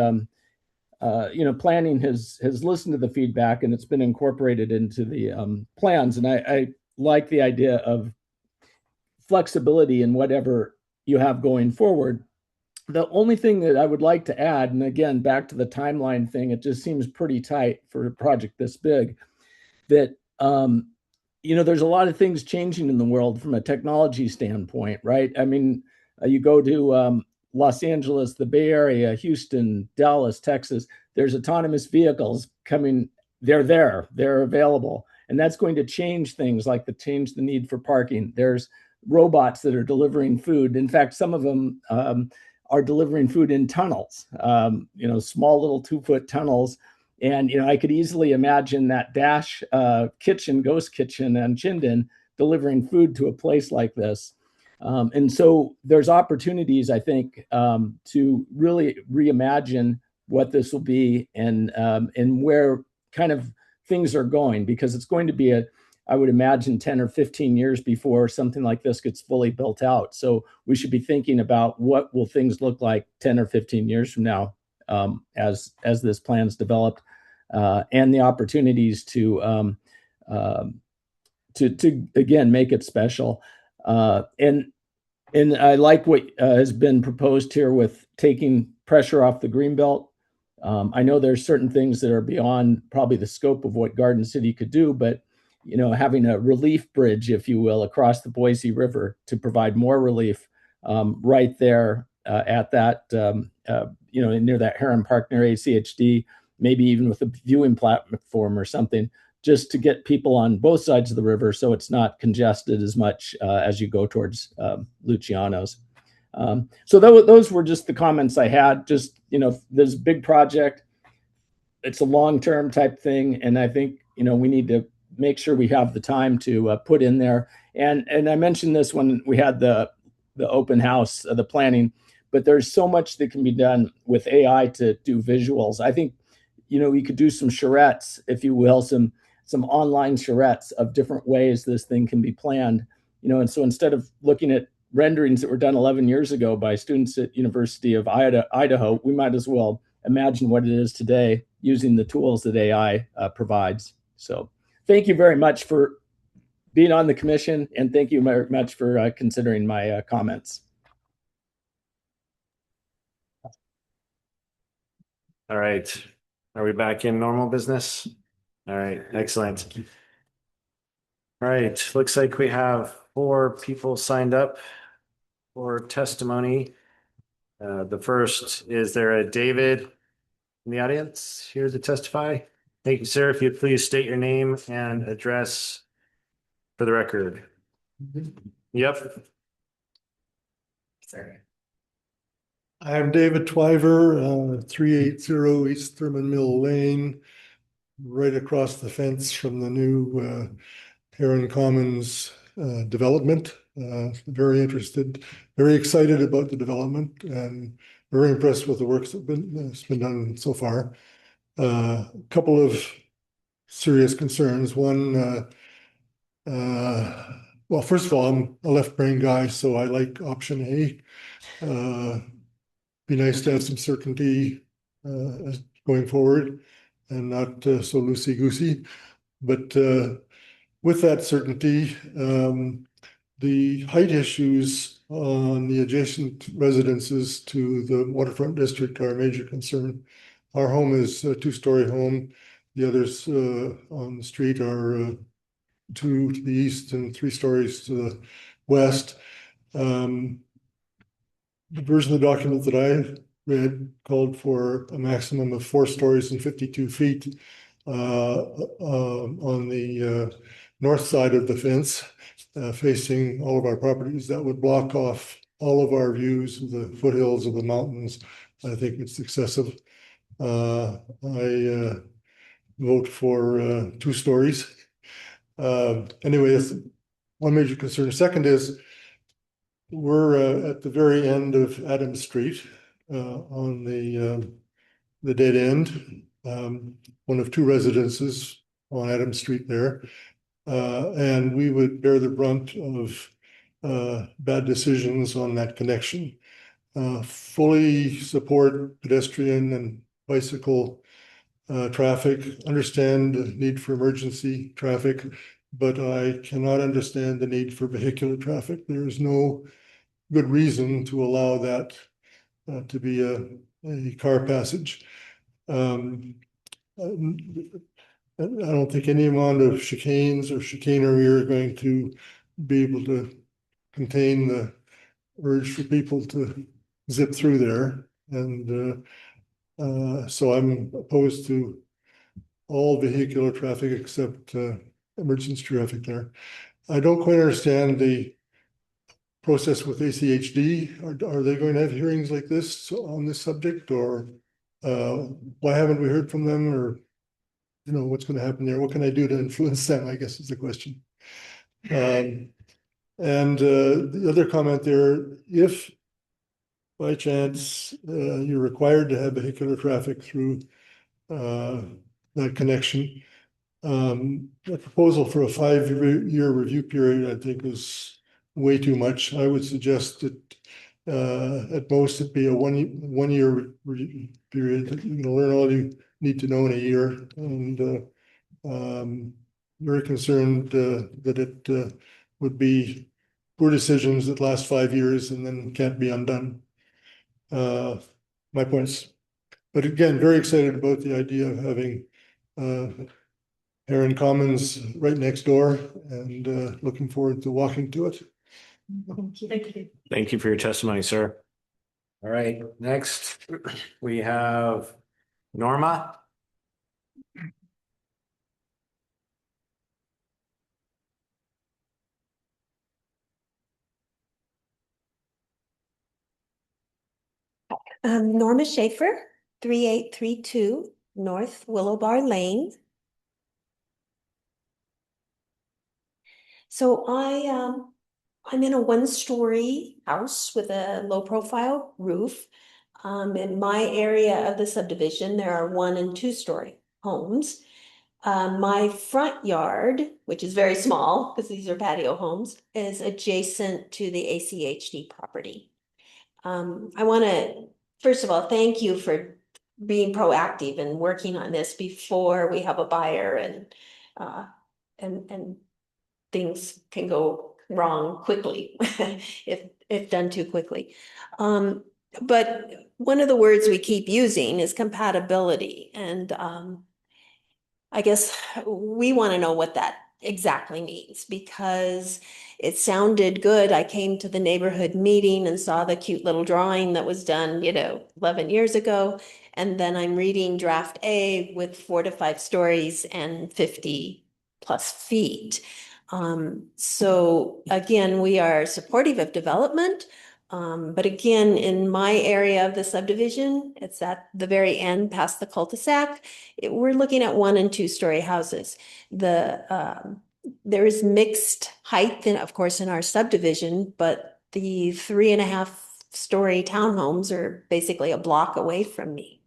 planning has listened to the feedback, and it's been incorporated into the plans. And I like the idea of flexibility in whatever you have going forward. The only thing that I would like to add, and again, back to the timeline thing, it just seems pretty tight for a project this big, that, there's a lot of things changing in the world from a technology standpoint, right? I mean, you go to Los Angeles, the Bay Area, Houston, Dallas, Texas, there's autonomous vehicles coming. They're available. And that's going to change things like change the need for parking. There's robots that are delivering food. In fact, some of them are delivering food in tunnels, small little 2-foot tunnels. And, I could easily imagine that Dash kitchen, ghost kitchen and Chinden delivering food to a place like this. And so there's opportunities, I think, to really reimagine what this will be and where kind of things are going, because it's going to be I would imagine 10 or 15 years before something like this gets fully built out. So we should be thinking about what will things look like 10 or 15 years from now as this plan's developed, and the opportunities to again make it special. And I like what has been proposed here with taking pressure off the Greenbelt. I know there's certain things that are beyond probably the scope of what Garden City could do, but having a relief bridge, if you will, across the Boise River to provide more relief right there at that, near that Heron Park near ACHD, maybe even with a viewing platform or something, just to get people on both sides of the river so it's not congested as much as you go towards Luciano's. So those were just the comments I had. Just, this big project, it's a long-term type thing. And I think, we need to make sure we have the time to put in there. And I mentioned this when we had the open house, the planning, but there's so much that can be done with AI to do visuals. I think, we could do some charrettes, if you will, some online charrettes of different ways this thing can be planned, and so instead of looking at renderings that were done 11 years ago by students at University of Idaho, we might as well imagine what it is today using the tools that AI provides. So thank you very much for being on the commission, and thank you very much for considering my comments. All right. Are we back in normal business? All right, excellent. All right, looks like we have 4 people signed up for testimony. The first, is there a David in the audience here to testify? Thank you, sir. If you'd please state your name and address for the record. Yep. Sorry. I'm David Twyver, 380 East Thurman Mill Lane, right across the fence from the new Heron Commons development. Very interested, very excited about the development, and very impressed with the work that's been done so far. A couple of serious concerns. One, well, first of all, I'm a left brain guy, so I like option A. Be nice to have some certainty going forward and not so loosey-goosey. But with that certainty, the height issues on the adjacent residences to the waterfront district are a major concern. Our home is a 2-story home. The others on the street are 2 to the east and 3 stories to the west. The version of the document that I read called for a maximum of 4 stories and 52 feet on the north side of the fence, facing all of our properties. That would block off all of our views of the foothills of the mountains. I think it's excessive. I vote for 2 stories. Anyway, that's one major concern. Second is, we're at the very end of Adams Street on the dead end, one of 2 residences on Adams Street there, and we would bear the brunt of bad decisions on that connection. Fully support pedestrian and bicycle traffic, understand the need for emergency traffic, but I cannot understand the need for vehicular traffic. There is no good reason to allow that to be a car passage. I don't think any amount of chicanes or chicanery are going to be able to contain the urge for people to zip through there. And so I'm opposed to all vehicular traffic except emergency traffic there. I don't quite understand the process with ACHD. Are they going to have hearings like this on this subject, or why haven't we heard from them, or what's going to happen there? What can I do to influence them, I guess is the question. And the other comment there, if by chance you're required to have vehicular traffic through that connection, the proposal for a 5-year review period, I think, is way too much. I would suggest that at most it be a one-year review period. You're going to learn all you need to know in a year, and very concerned that it would be poor decisions that last 5 years and then can't be undone. My points. But again, very excited about the idea of having Heron Commons right next door, and looking forward to walking to it. Thank you. Thank you for your testimony, sir. All right, next we have Norma. Norma Schaefer, 3832 North Willow Bar Lane. So I'm in a 1-story house with a low profile roof. In my area of the subdivision, there are 1- and 2-story homes. My front yard, which is very small because these are patio homes, is adjacent to the ACHD property. I want to, first of all, thank you for being proactive and working on this before we have a buyer, and things can go wrong quickly if done too quickly. But one of the words we keep using is compatibility, and I guess we want to know what that exactly means, because it sounded good. I came to the neighborhood meeting and saw the cute little drawing that was done, 11 years ago. And then I'm reading draft A with 4 to 5 stories and 50 plus feet. So again, we are supportive of development. But again, in my area of the subdivision, it's at the very end past the cul-de-sac. We're looking at 1 and 2 story houses. There is mixed height, of course, in our subdivision, but the 3.5 story townhomes are basically a block away from me.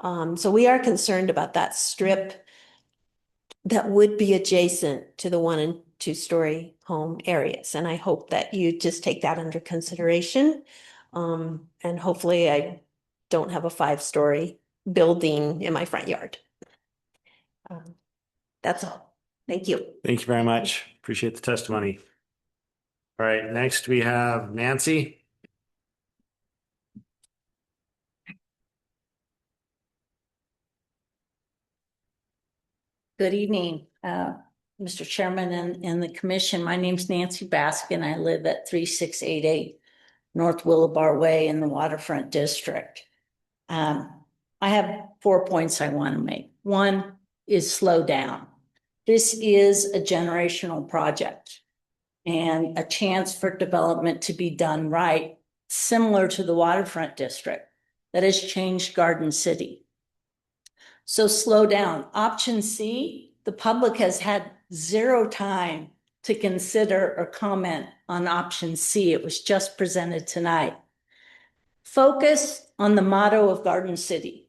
So we are concerned about that strip that would be adjacent to the 1 and 2 story home areas. And I hope that you just take that under consideration. And hopefully I don't have a 5-story building in my front yard. That's all. Thank you. Thank you very much. Appreciate the testimony. All right, next we have Nancy. Good evening, Mr. Chairman and the commission. My name's Nancy Baskin. I live at 3688 North Willowbar Way in the Waterfront District. I have 4 points I want to make. One is slow down. This is a generational project and a chance for development to be done right, similar to the Waterfront District that has changed Garden City. So slow down. Option C, the public has had 0 time to consider or comment on option C. It was just presented tonight. Focus on the motto of Garden City,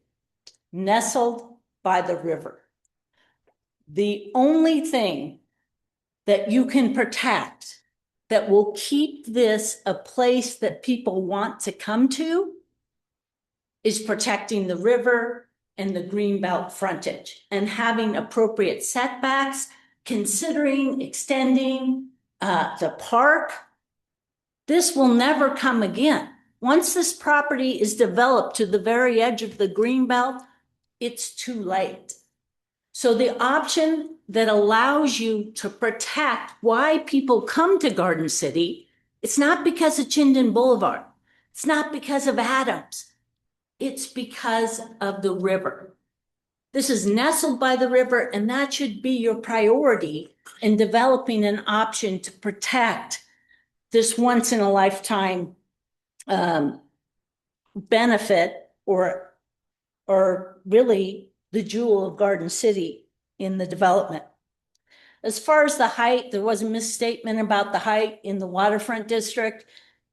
nestled by the river. The only thing that you can protect that will keep this a place that people want to come to is protecting the river and the greenbelt frontage and having appropriate setbacks, considering extending the park. This will never come again. Once this property is developed to the very edge of the greenbelt, it's too late. So the option that allows you to protect why people come to Garden City, it's not because of Chinden Boulevard. It's not because of Adams. It's because of the river. This is nestled by the river, and that should be your priority in developing an option to protect this once in a lifetime benefit or really the jewel of Garden City in the development. As far as the height, there was a misstatement about the height in the Waterfront District.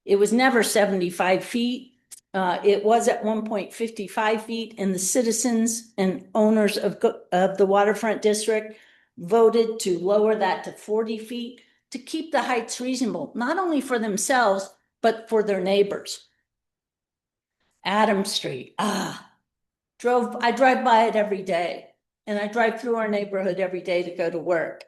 It was never 75 feet. It was at 1.55 feet, and the citizens and owners of the Waterfront District voted to lower that to 40 feet to keep the heights reasonable, not only for themselves, but for their neighbors. Adams Street, I drive by it every day, and I drive through our neighborhood every day to go to work.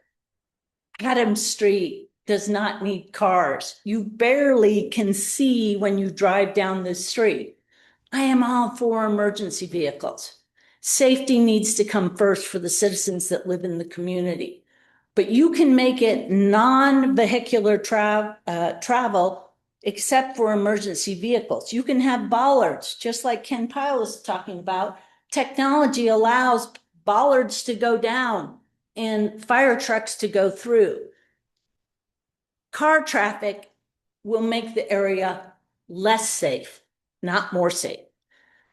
Adams Street does not need cars. You barely can see when you drive down the street. I am all for emergency vehicles. Safety needs to come first for the citizens that live in the community. But you can make it non-vehicular travel except for emergency vehicles. You can have bollards, just like Ken Pyle is talking about. Technology allows bollards to go down and fire trucks to go through. Car traffic will make the area less safe, not more safe.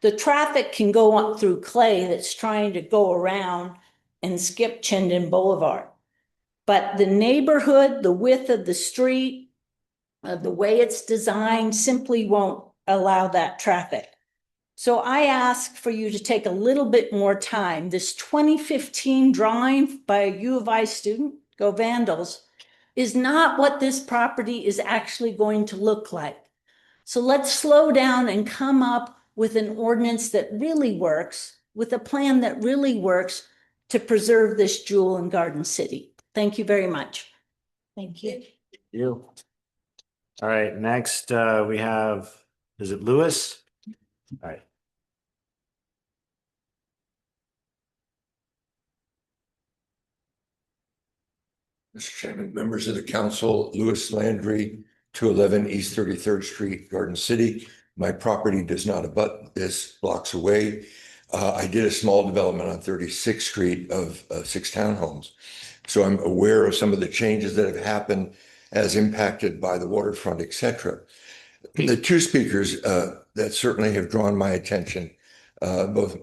The traffic can go up through Clay that's trying to go around and skip Chinden Boulevard. But the neighborhood, the width of the street, the way it's designed simply won't allow that traffic. So I ask for you to take a little bit more time. This 2015 drawing by a U of I student, Go Vandals, is not what this property is actually going to look like. So let's slow down and come up with an ordinance that really works, with a plan that really works to preserve this jewel in Garden City. Thank you very much. Thank you. Thank you. All right, next we have, is it Lewis? All right. Mr. Chairman, members of the council, Louis Landry, 211 East 33rd Street, Garden City. My property does not abut this, blocks away. I did a small development on 36th Street of 6 townhomes. So I'm aware of some of the changes that have happened as impacted by the waterfront, et cetera. The two speakers that certainly have drawn my attention, both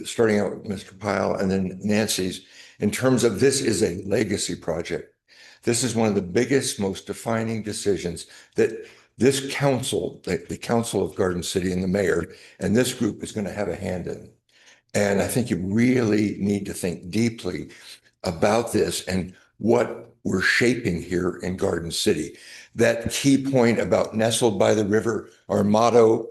starting out with Mr. Pyle and then Nancy's, in terms of this is a legacy project. This is one of the biggest, most defining decisions that this council, the Council of Garden City and the mayor, and this group is going to have a hand in. And I think you really need to think deeply about this and what we're shaping here in Garden City. That key point about nestled by the river, our motto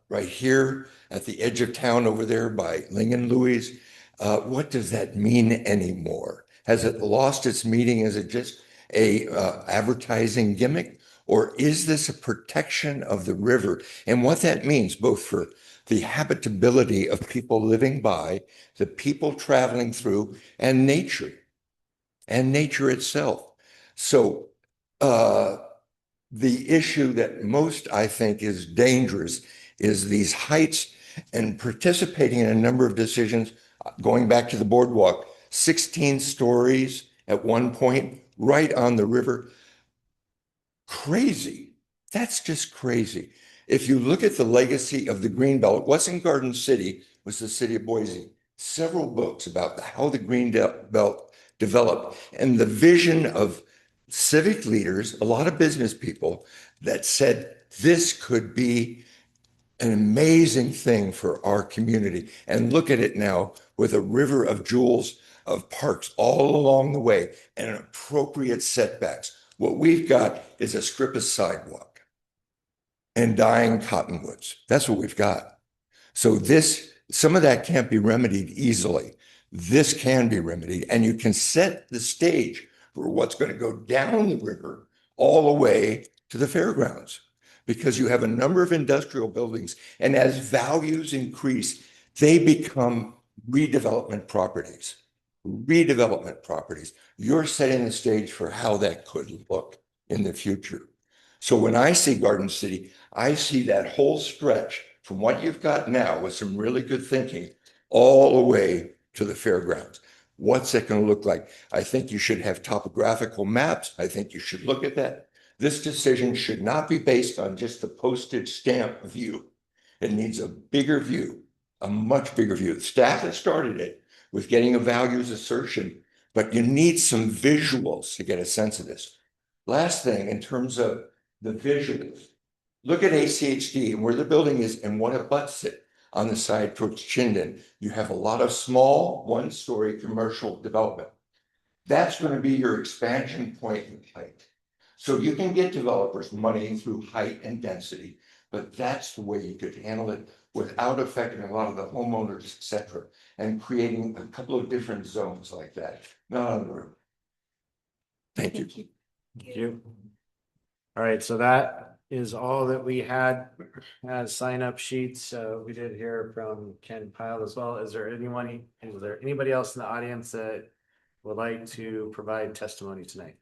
right here at the edge of town over there by Ling and Louis, what does that mean anymore? Has it lost its meaning? Is it just a advertising gimmick? Or is this a protection of the river? And what that means both for the habitability of people living by, the people traveling through, and nature itself. So the issue that most I think is dangerous is these heights and participating in a number of decisions, going back to the boardwalk, 16 stories at one point, right on the river. Crazy. That's just crazy. If you look at the legacy of the Greenbelt, what's in Garden City was the city of Boise. Several books about how the Greenbelt developed and the vision of civic leaders, a lot of business people that said this could be an amazing thing for our community. And look at it now with a river of jewels of parks all along the way and appropriate setbacks. What we've got is a strip of sidewalk and dying cottonwoods. That's what we've got. So some of that can't be remedied easily. This can be remedied, and you can set the stage for what's going to go down the river all the way to the fairgrounds, because you have a number of industrial buildings, and as values increase, they become redevelopment properties. Redevelopment properties. You're setting the stage for how that could look in the future. So when I see Garden City, I see that whole stretch from what you've got now with some really good thinking all the way to the fairgrounds. What's it going to look like? I think you should have topographical maps. I think you should look at that. This decision should not be based on just the postage stamp view. It needs a bigger view, a much bigger view. The staff has started it with getting a values assertion, but you need some visuals to get a sense of this. Last thing, in terms of the visuals, look at ACHD and where the building is and what abuts it on the side towards Chinden. You have a lot of small one-story commercial development. That's going to be your expansion point in height. So you can get developers money through height and density, but that's the way you could handle it without affecting a lot of the homeowners, et cetera, and creating a couple of different zones like that. Not on the road. Thank you. Thank you. All right, so that is all that we had as sign-up sheets. We did hear from Ken Pyle as well. Is there anybody else in the audience that would like to provide testimony tonight?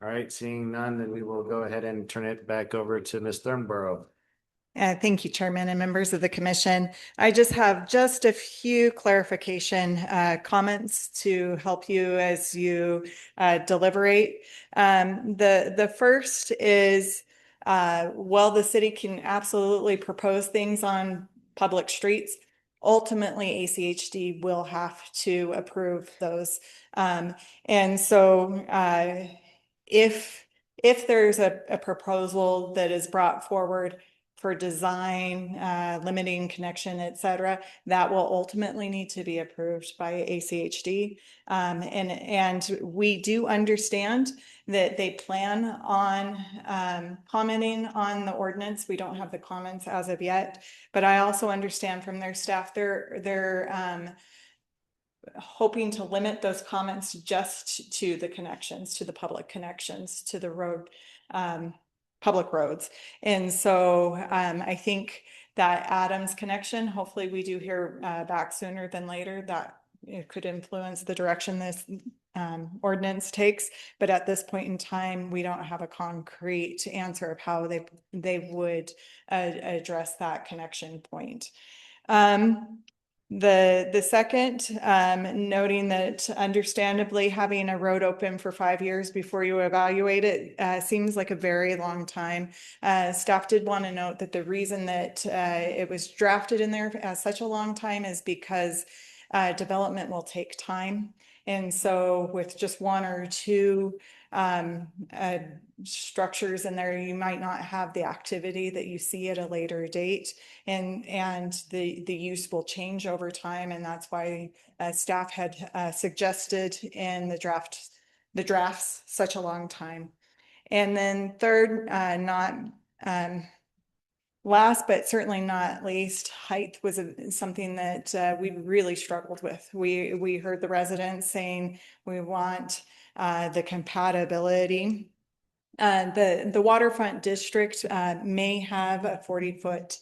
All right, seeing none, then we will go ahead and turn it back over to Ms. Thornborough. Thank you, Chairman and members of the commission. I just have a few clarification comments to help you as you deliberate. The first is, while the city can absolutely propose things on public streets, ultimately ACHD will have to approve those. And so if there's a proposal that is brought forward for design, limiting connection, et cetera, that will ultimately need to be approved by ACHD. And we do understand that they plan on commenting on the ordinance. We don't have the comments as of yet, but I also understand from their staff, they're hoping to limit those comments just to the connections, to the public connections, to the road, public roads. And so I think that Adams connection, hopefully we do hear back sooner than later, that it could influence the direction this ordinance takes. But at this point in time, we don't have a concrete answer of how they would address that connection point. The second, noting that understandably having a road open for 5 years before you evaluate it seems like a very long time. Staff did want to note that the reason that it was drafted in there as such a long time is because development will take time. And so with just one or two structures in there, you might not have the activity that you see at a later date, and the use will change over time. And that's why staff had suggested in the drafts such a long time. And then third, not last, but certainly not least, height was something that we really struggled with. We heard the residents saying we want the compatibility. The waterfront district may have a 40-foot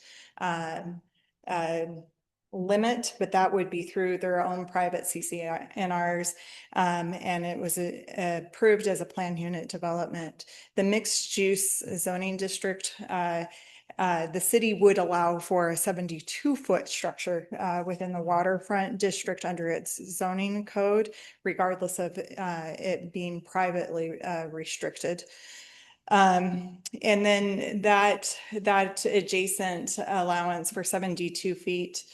limit, but that would be through their own private CCNRs, and it was approved as a planned unit development. The mixed use zoning district, the city would allow for a 72-foot structure within the waterfront district under its zoning code, regardless of it being privately restricted. And then that adjacent allowance for 72 feet,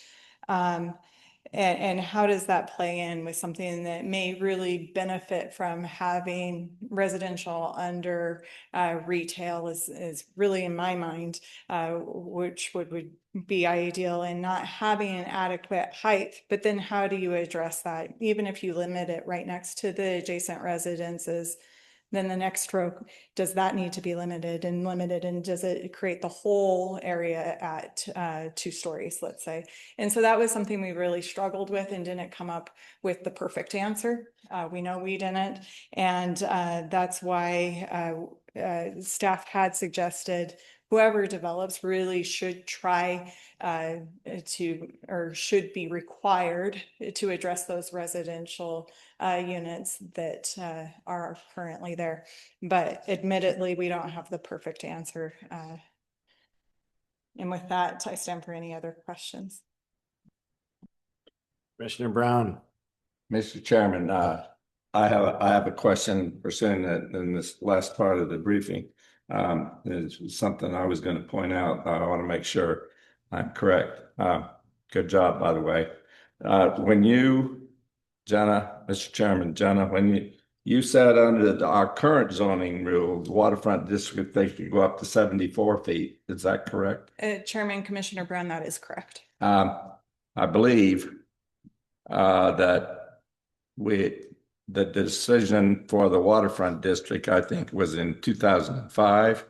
and how does that play in with something that may really benefit from having residential under retail is really, in my mind, which would be ideal, and not having an adequate height. But then how do you address that? Even if you limit it right next to the adjacent residences, then the next row, does that need to be limited? And does it create the whole area at 2 stories, let's say? And so that was something we really struggled with and didn't come up with the perfect answer. We know we didn't. And that's why staff had suggested whoever develops really should try or should be required to address those residential units that are currently there. But admittedly, we don't have the perfect answer. And with that, I stand for any other questions. Commissioner Brown. Mr. Chairman, I have a question pursuing that in this last part of the briefing. It's something I was going to point out. I want to make sure I'm correct. Good job, by the way. When you, Jenna, Mr. Chairman, Jenna, when you said under our current zoning rule, the waterfront district, they could go up to 74 feet. Is that correct? Chairman, Commissioner Brown, that is correct. I believe that the decision for the waterfront district, I think, was in 2005.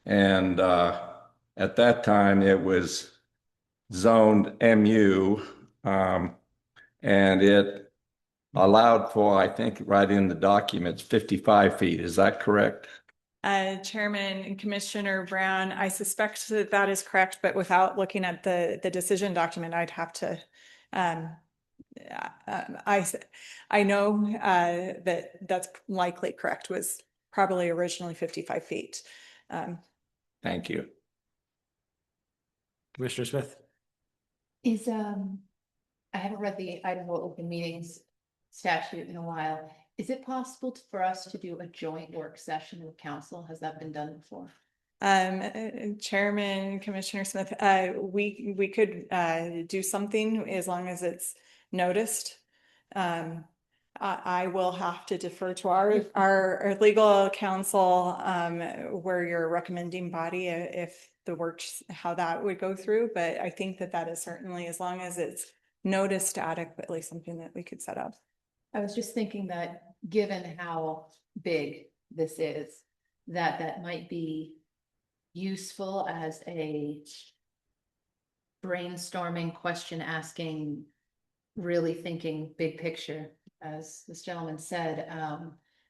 And at that time, it was zoned MU, and it allowed for, I think, right in the documents, 55 feet. Is that correct? Chairman and Commissioner Brown, I suspect that that is correct, but without looking at the decision document, I'd have to I know that's likely correct, was probably originally 55 feet. Thank you. Commissioner Smith. Is I haven't read the Idaho open meetings statute in a while. Is it possible for us to do a joint work session with council? Has that been done before? Chairman, Commissioner Smith, we could do something as long as it's noticed. I will have to defer to our legal counsel, where you're a recommending body, if the works, how that would go through. But I think that is certainly, as long as it's noticed adequately, something that we could set up. I was just thinking that given how big this is, that might be useful as a brainstorming, question asking, really thinking big picture, as this gentleman said,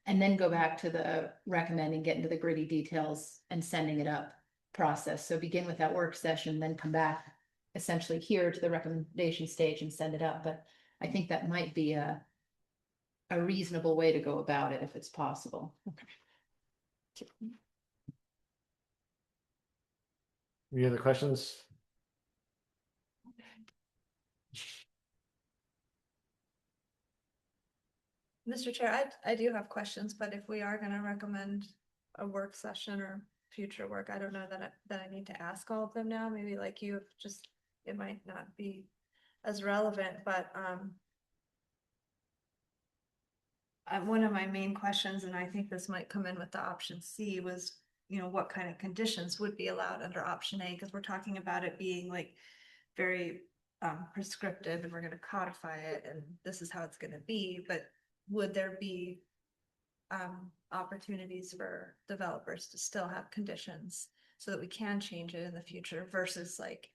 and then go back to the recommending, get into the gritty details and sending it up process. So begin with that work session, then come back essentially here to the recommendation stage and send it up. But I think that might be a reasonable way to go about it if it's possible. Any other questions? Mr. Chair, I do have questions, but if we are gonna recommend a work session or future work, I don't know that I need to ask all of them now, maybe like you, just, it might not be as relevant, but, one of my main questions, and I think this might come in with the option C, was, you know, what kind of conditions would be allowed under option A, because we're talking about it being like very prescriptive, and we're gonna codify it, and this is how it's gonna be, but would there be opportunities for developers to still have conditions so that we can change it in the future versus like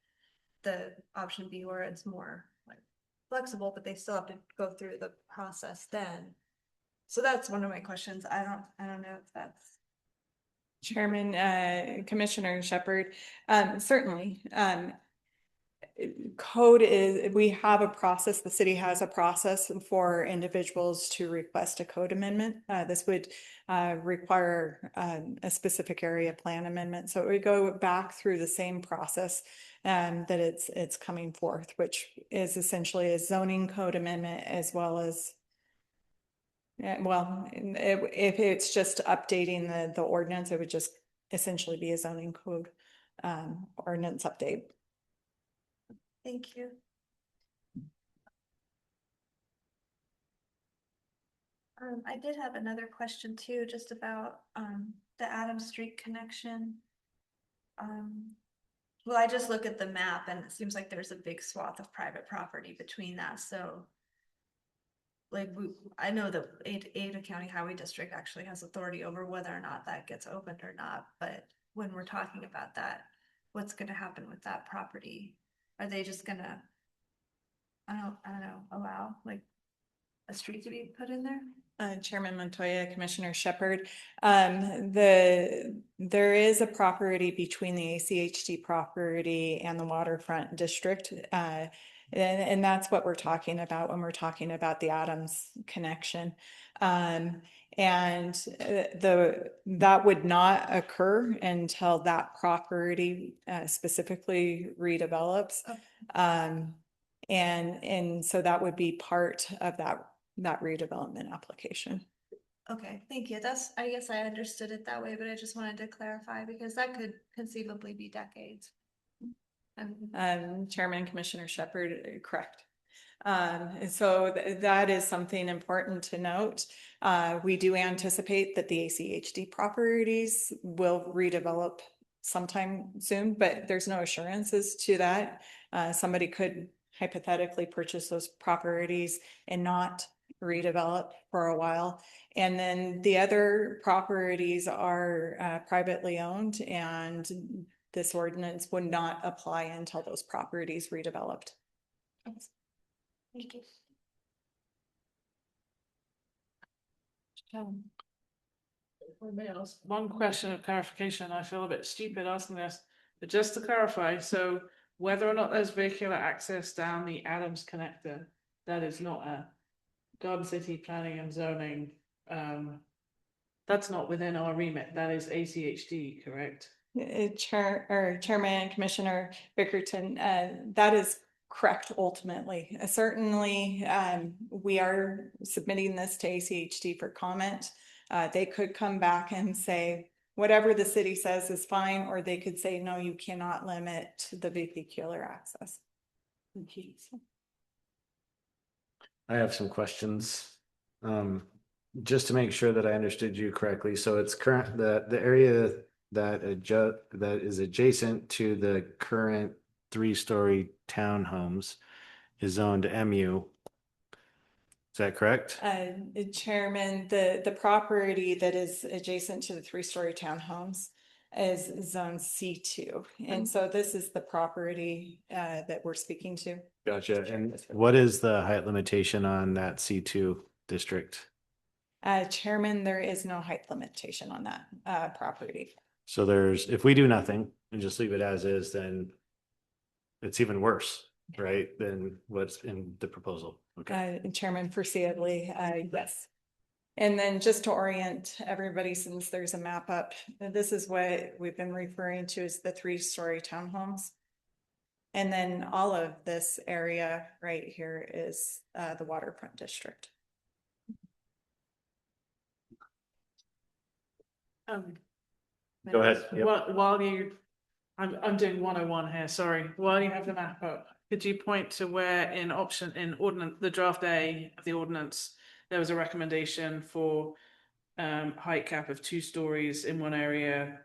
the option B where it's more like flexible, but they still have to go through the process then. So that's one of my questions. I don't know if that's. Chairman, Commissioner Shepard, certainly, code is, we have a process, the city has a process for individuals to request a code amendment. This would require a specific area plan amendment. So it would go back through the same process that it's coming forth, which is essentially a zoning code amendment as well as, well, if it's just updating the ordinance, it would just essentially be a zoning code ordinance update. Thank you. I did have another question too, just about the Adams Street connection. Well, I just look at the map and it seems like there's a big swath of private property between that, so like I know the Ada County Highway District actually has authority over whether or not that gets opened or not, but when we're talking about that, what's gonna happen with that property? Are they just gonna, I don't know, allow like a street to be put in there? Chairman Montoya, Commissioner Shepard, there is a property between the ACHD property and the waterfront district. And that's what we're talking about when we're talking about the Adams connection. And that would not occur until that property specifically redevelops. And so that would be part of that redevelopment application. Okay, thank you. I guess I understood it that way, but I just wanted to clarify because that could conceivably be decades. Chairman Commissioner Shepard, correct. So that is something important to note. We do anticipate that the ACHD properties will redevelop sometime soon, but there's no assurances to that. Somebody could hypothetically purchase those properties and not redevelop for a while. And then the other properties are privately owned, and this ordinance would not apply until those properties redeveloped. Thank you. One question of clarification. I feel a bit stupid asking this, but just to clarify, so whether or not there's vehicular access down the Adams connector, that is not a Garden City planning and zoning. That's not within our remit. That is ACHD, correct? Chairman Commissioner Bickerton, that is correct ultimately. Certainly, we are submitting this to ACHD for comment. They could come back and say, whatever the city says is fine, or they could say, no, you cannot limit the vehicular access. I have some questions. Just to make sure that I understood you correctly. So it's current, the area that is adjacent to the current 3-story townhomes is zoned MU. Is that correct? Chairman, the property that is adjacent to the 3-story townhomes is zone C2. And so this is the property that we're speaking to. Gotcha. And what is the height limitation on that C2 district? Chairman, there is no height limitation on that property. So if we do nothing and just leave it as is, then it's even worse. right, than what's in the proposal. Okay. Chairman, foreseeably, yes. And then just to orient everybody, since there's a map up, this is what we've been referring to as the 3-story townhomes. And then all of this area right here is the waterfront district. Go ahead. Yep. While I'm doing 101 here, sorry. While you have the map up, could you point to where in ordinance, the draft A of the ordinance, there was a recommendation for height cap of 2 stories in one area,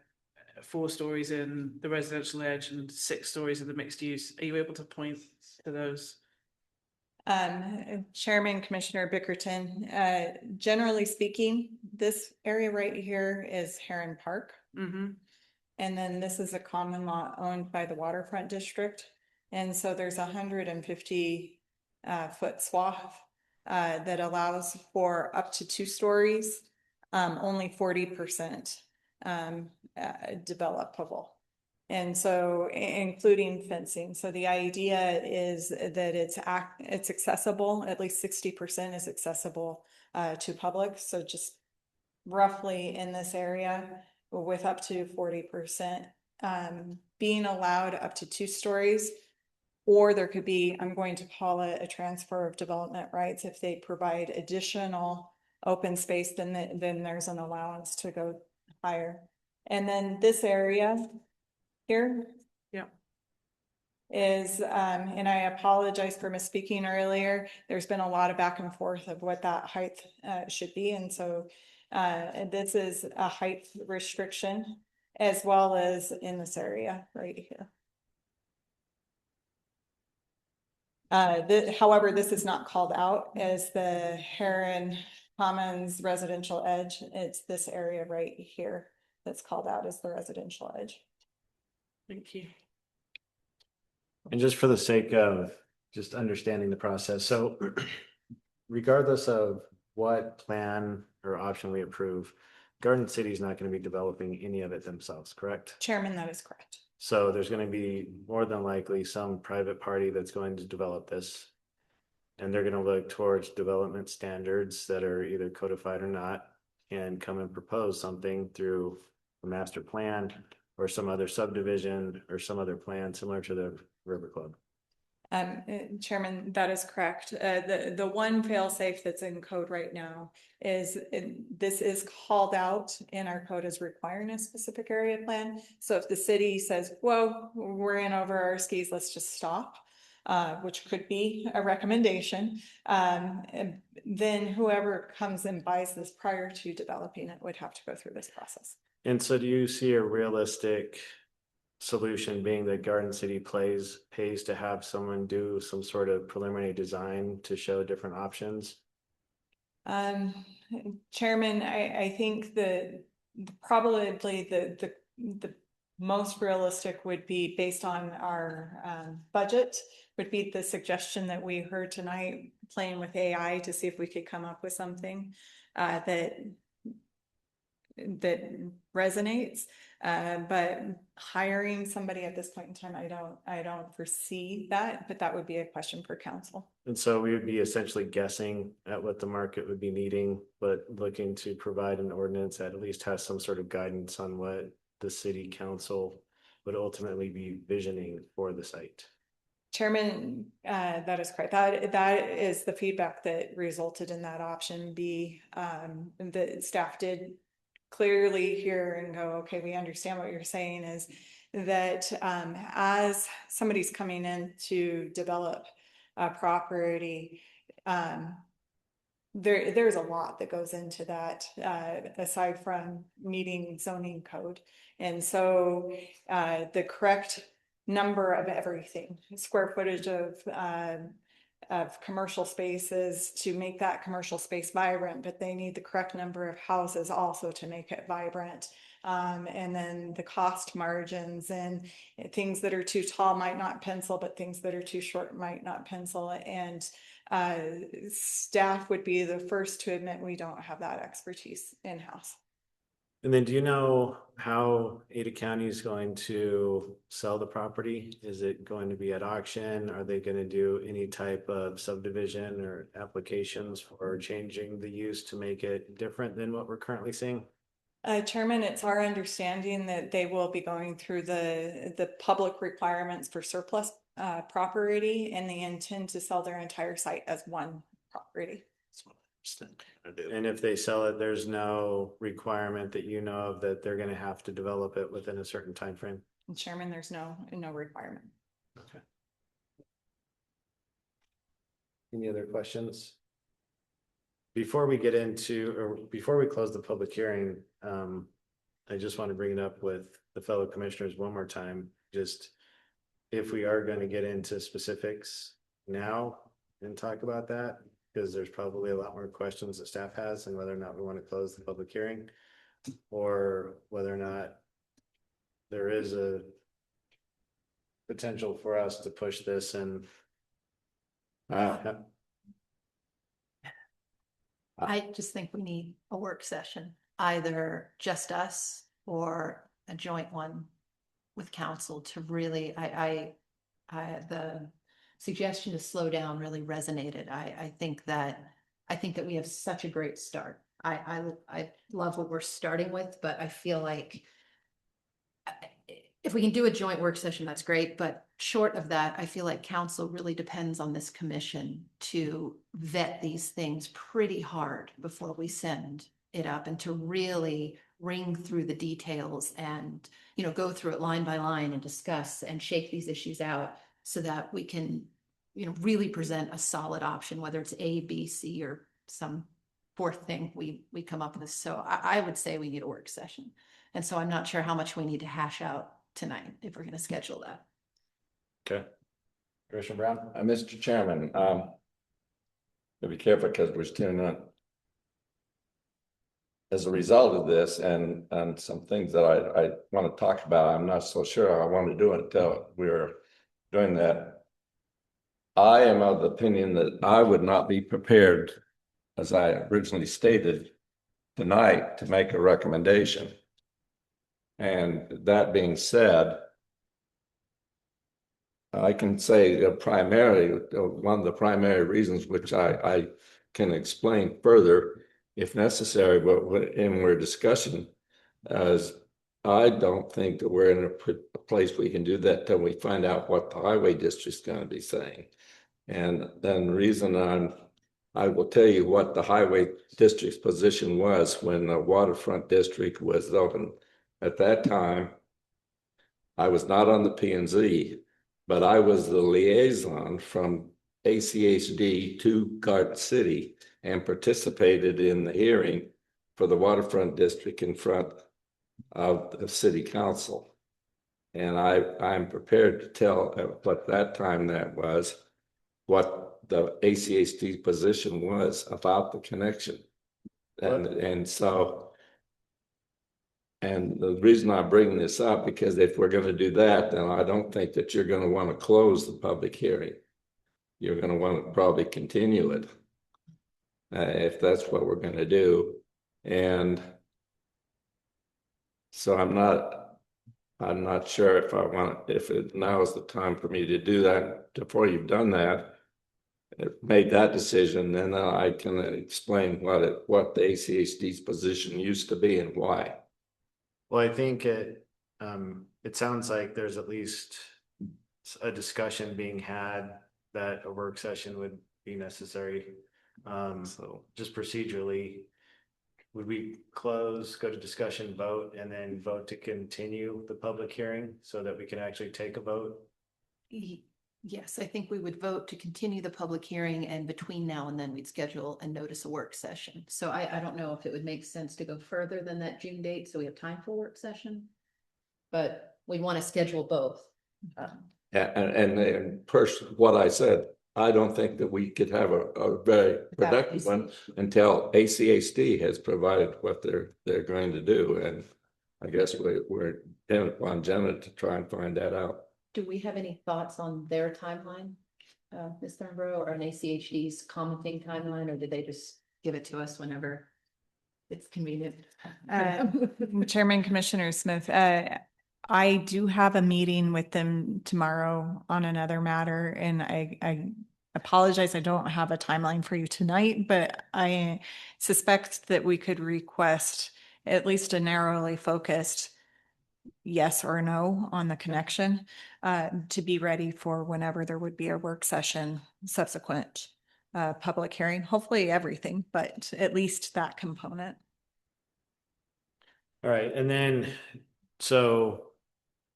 4 stories in the residential edge, and 6 stories in the mixed use? Are you able to point to those? Chairman, Commissioner Bickerton, generally speaking, this area right here is Heron Park. Mm-hmm. And then this is a common lot owned by the waterfront district. And so there's 150 foot swath that allows for up to 2 stories, only 40% developable. And so including fencing. So the idea is that it's accessible, at least 60% is accessible to public. So just roughly in this area with up to 40% being allowed up to 2 stories, or there could be, I'm going to call it a transfer of development rights. If they provide additional open space, then there's an allowance to go higher. And then this area here, yeah, is and I apologize for misspeaking earlier. There's been a lot of back and forth of what that height should be, and so this is a height restriction as well as in this area right here. However, this is not called out as the Heron Commons residential edge. It's this area right here that's called out as the residential edge. Thank you. And just for the sake of just understanding the process, so regardless of what plan or option we approve, Garden City is not going to be developing any of it themselves, correct? Chairman, that is correct. So there's going to be more than likely some private party that's going to develop this. And they're going to look towards development standards that are either codified or not, and come and propose something through a master plan or some other subdivision or some other plan similar to the River Club. Chairman, that is correct. The one fail-safe that's in code right now is this is called out in our code as requiring a specific area plan. So if the city says, whoa, we're in over our skis, let's just stop, which could be a recommendation, and then whoever comes and buys this prior to developing it would have to go through this process. And so do you see a realistic solution being that Garden City pays to have someone do some sort of preliminary design to show different options? Chairman, I think that probably the most realistic would be based on our budget, would be the suggestion that we heard tonight, playing with AI to see if we could come up with something that resonates. But hiring somebody at this point in time, I don't foresee that, but that would be a question for council. And so we would be essentially guessing at what the market would be needing, but looking to provide an ordinance that at least has some sort of guidance on what the city council would ultimately be visioning for the site. Chairman, that is correct. That is the feedback that resulted in that option B. The staff did clearly hear and go, okay, we understand what you're saying is that as somebody's coming in to develop a property, there's a lot that goes into that aside from meeting zoning code. And so the correct number of everything, square footage of commercial spaces to make that commercial space vibrant, but they need the correct number of houses also to make it vibrant. And then the cost margins and things that are too tall might not pencil, but things that are too short might not pencil. And staff would be the first to admit we don't have that expertise in-house. And then do you know how Ada County is going to sell the property? Is it going to be at auction? Are they going to do any type of subdivision or applications for changing the use to make it different than what we're currently seeing? Chairman, it's our understanding that they will be going through the public requirements for surplus property, and they intend to sell their entire site as one property. And if they sell it, there's no requirement that you know of that they're going to have to develop it within a certain time frame. And Chairman, there's no requirement. Okay. Any other questions? Before we get into, or before we close the public hearing, I just want to bring it up with the fellow commissioners one more time. Just if we are going to get into specifics now and talk about that, because there's probably a lot more questions that staff has and whether or not we want to close the public hearing or whether or not there is a potential for us to push this and I just think we need a work session, either just us or a joint one with council to really, the suggestion to slow down really resonated. I think that we have such a great start. I love what we're starting with, but I feel like if we can do a joint work session, that's great. But short of that, I feel like council really depends on this commission to vet these things pretty hard before we send it up, and to really ring through the details and, you know, go through it line by line and discuss and shake these issues out so that we can, you know, really present a solid option, whether it's A, B, C, or some fourth thing we come up with. So I would say we need a work session. And so I'm not sure how much we need to hash out tonight if we're going to schedule that. okay. Commissioner Brown? Mr. Chairman, be careful because we're still not. As a result of this and some things that I want to talk about, I'm not so sure I want to do it until we're doing that. I am of the opinion that I would not be prepared, as I originally stated, tonight to make a recommendation. And that being said, I can say primarily, one of the primary reasons which I can explain further if necessary, but when we're discussing, as I don't think that we're in a place we can do that till we find out what the highway district's going to be saying. And then the reason I will tell you what the highway district's position was when the waterfront district was open. At that time, I was not on the P&Z, but I was the liaison from ACHD to Garden City and participated in the hearing for the waterfront district in front of the city council. And I'm prepared to tell what that time that was, what the ACHD position was about the connection. And so, and the reason I bring this up, because if we're going to do that, then I don't think that you're going to want to close the public hearing. You're going to want to probably continue it. If that's what we're going to do. And so I'm not sure if now is the time for me to do that. Before you've done that, made that decision, then I can explain what the ACHD's position used to be and why. Well, I think it sounds like there's at least a discussion being had that a work session would be necessary. So just procedurally, would we go to discussion, vote, and then vote to continue the public hearing so that we can actually take a vote? Yes, I think we would vote to continue the public hearing, and between now and then we'd schedule and notice a work session. So I don't know if it would make sense to go further than that June date so we have time for a work session, but we want to schedule both. And what I said, I don't think that we could have a very productive one until ACHD has provided what they're going to do. And I guess we're in on Jenna to try and find that out. Do we have any thoughts on their timeline, Ms. Thornborough, or an ACHD's commenting timeline, or did they just give it to us whenever? It's convenient. Chairman Commissioner Smith, I do have a meeting with them tomorrow on another matter, and I apologize, I don't have a timeline for you tonight, but I suspect that we could request at least a narrowly focused yes or no on the connection to be ready for whenever there would be a work session subsequent public hearing, hopefully everything, but at least that component. All right, and then, so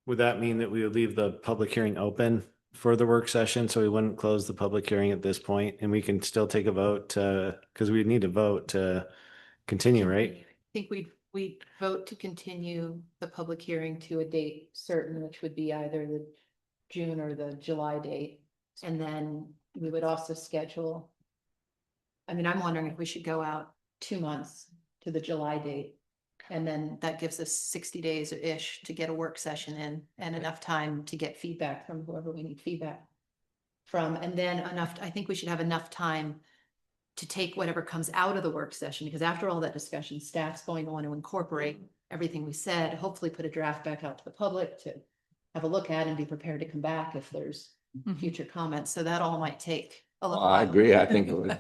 would that mean that we would leave the public hearing open for the work session? So we wouldn't close the public hearing at this point, and we can still take a vote to, because we'd need a vote to continue, right? I think we'd vote to continue the public hearing to a date certain, which would be either the June or the July date. And then we would also schedule, I mean, I'm wondering if we should go out 2 months to the July date. And then that gives us 60 days-ish to get a work session in and enough time to get feedback from whoever we need feedback from. And then enough, I think we should have enough time to take whatever comes out of the work session, because after all that discussion, staff's going to want to incorporate everything we said, hopefully put a draft back out to the public to have a look at and be prepared to come back if there's future comments. So that all might take a little while. I agree. I think it would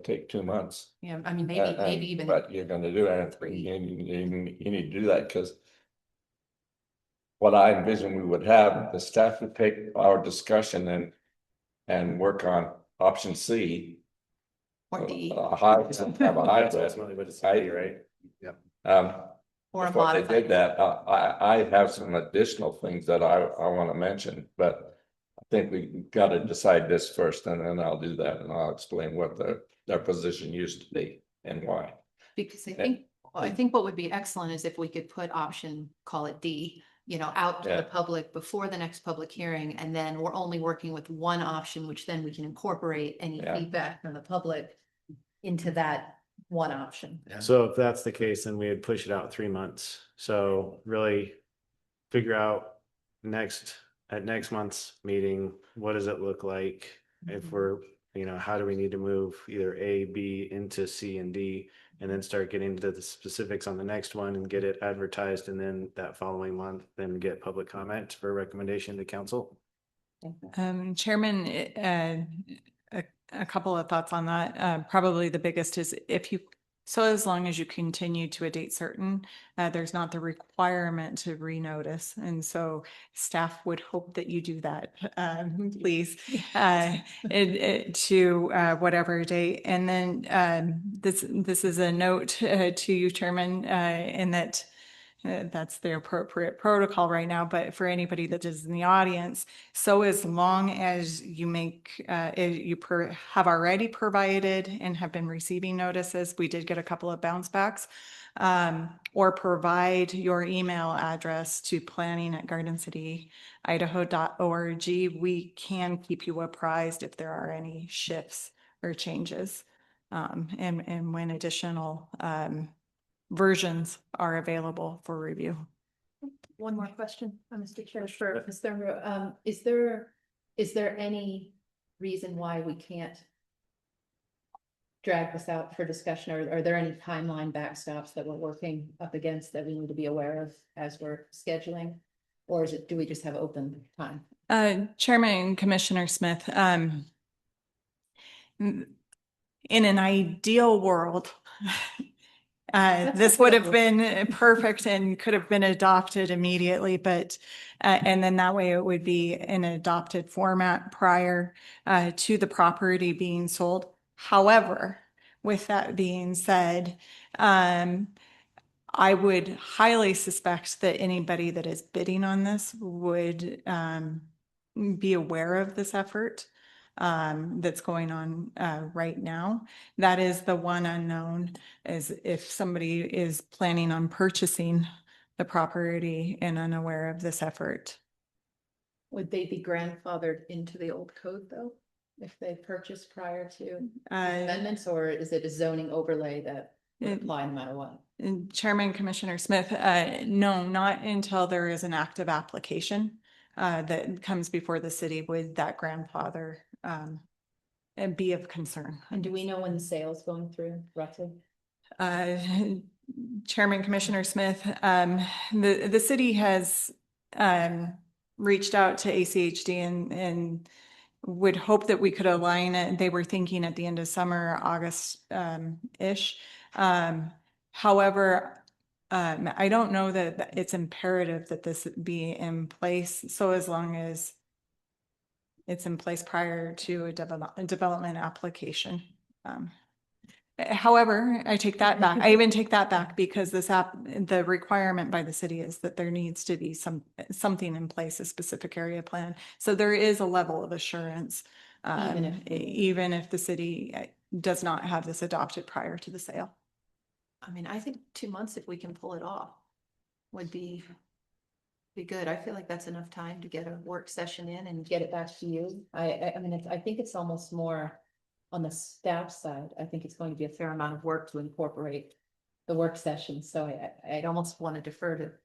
take 2 months. Yeah, I mean, maybe even. But you're gonna do it, you need to do that, because what I envision we would have, the staff would take our discussion and work on option C. Or D. Have a hybrid. Ultimately, but it's C, right? Yep. Or a Before they modified. did that, I have some additional things that I want to mention, but I think we got to decide this first, and then I'll do that, and I'll explain what their position used to be and why. Because I think what would be excellent is if we could put option, call it D, out to the public before the next public hearing, and then we're only working with one option, which then we can incorporate any feedback from the public into that one option. So if that's the case, then we would push it out 3 months. So really figure out at next month's meeting, what does it look like? If we're, how do we need to move either A, B into C and D, and then start getting into the specifics on the next one and get it advertised, and then that following month, then get public comment for recommendation to council. Chairman, a couple of thoughts on that. Probably the biggest is as long as you continue to a date certain, there's not the requirement to renotice. And so staff would hope that you do that, please, to whatever date. And then this is a note to you, Chairman, in that that's the appropriate protocol right now, but for anybody that is in the audience, so as long as you have already provided and have been receiving notices, we did get a couple of bounce backs, or provide your email address to planning@gardencityidaho.org, we can keep you apprised if there are any shifts or changes, and when additional versions are available for review. One more question, Mr. Chair, for Ms. Thurman. Is there any reason why we can't drag this out for discussion, or are there any timeline backstops that we're working up against that we need to be aware of as we're scheduling? Or do we just have open time? Chairman Commissioner Smith, in an ideal world, this would have been perfect and could have been adopted immediately, but and then that way it would be an adopted format prior to the property being sold. However, with that being said, I would highly suspect that anybody that is bidding on this would be aware of this effort that's going on right now. That is the one unknown, is if somebody is planning on purchasing the property and unaware of this effort. Would they be grandfathered into the old code though, if they purchased prior to amendments, or is it a zoning overlay that would apply no matter what? Chairman Commissioner Smith, no, not until there is an active application that comes before the city would that grandfather and be of concern. And do we know when the sale's going through roughly? Uh, Chairman Commissioner Smith, the city has reached out to ACHD and would hope that we could align it. They were thinking at the end of summer, August ish. However, I don't know that it's imperative that this be in place. So as long as it's in place prior to a development application. However, I take that back. I even take that back because the requirement by the city is that there needs to be something in place, a specific area plan. So there is a level of assurance, even if the city does not have this adopted prior to the sale. I mean, I think 2 months, if we can pull it off, would be good. I feel like that's enough time to get a work session in and get it back to you. I mean, I think it's almost more on the staff side. I think it's going to be a fair amount of work to incorporate the work session. So I'd almost want to defer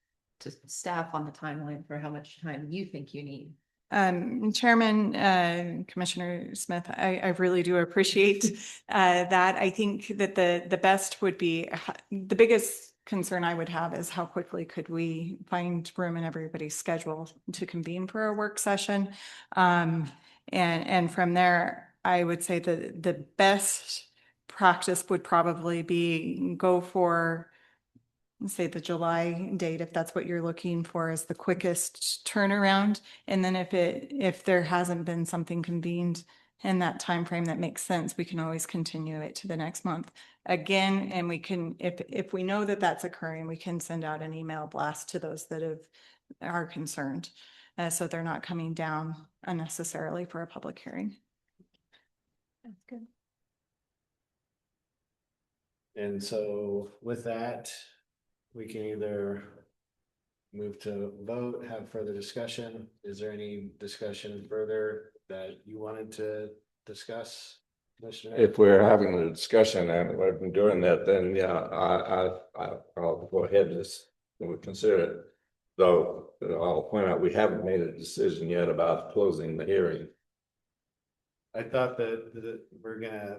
to staff on the timeline for how much time you think you need. Chairman, Commissioner Smith, I really do appreciate that. I think that the best would be, the biggest concern I would have is how quickly could we find room in everybody's schedule to convene for a work session. And from there, I would say that the best practice would probably be go for, say, the July date, if that's what you're looking for as the quickest turnaround. And then if there hasn't been something convened in that time frame that makes sense, we can always continue it to the next month again. And we can, if we know that that's occurring, we can send out an email blast to those that are concerned, so they're not coming down unnecessarily for a public hearing. That's good. And so with that, we can either move to vote, have further discussion. Is there any discussion further that you wanted to discuss, Commissioner? If we're having a discussion and we've been doing that, then yeah, I'll go ahead and we'll consider it. Though I'll point out, we haven't made a decision yet about closing the hearing. I thought that we're gonna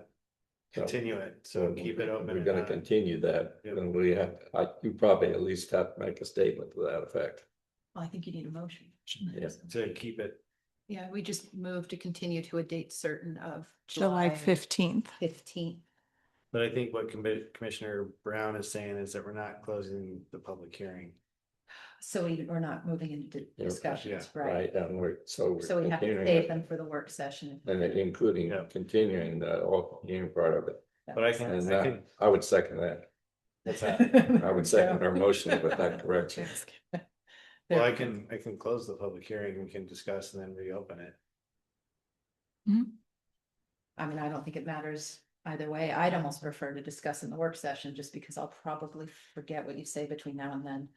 continue it, so keep it open. We're gonna continue that, and we have, you probably at least have to make a statement to that effect. Well, I think you need a motion. Yeah, to keep it. Yeah, we just move to continue to a date certain of July 15th. 15th. But I think what Commissioner Brown is saying is that we're not closing the public hearing. So we're not moving into discussions, right? And so we have to save them for the work session. And including continuing the all hearing part of it. But I would second that. What's that? I would second our motion with that correction. Well, I can close the public hearing, we can discuss and then reopen it. I mean, I don't think it matters either way. I'd almost prefer to discuss in the work session just because I'll probably forget what you say between now and then.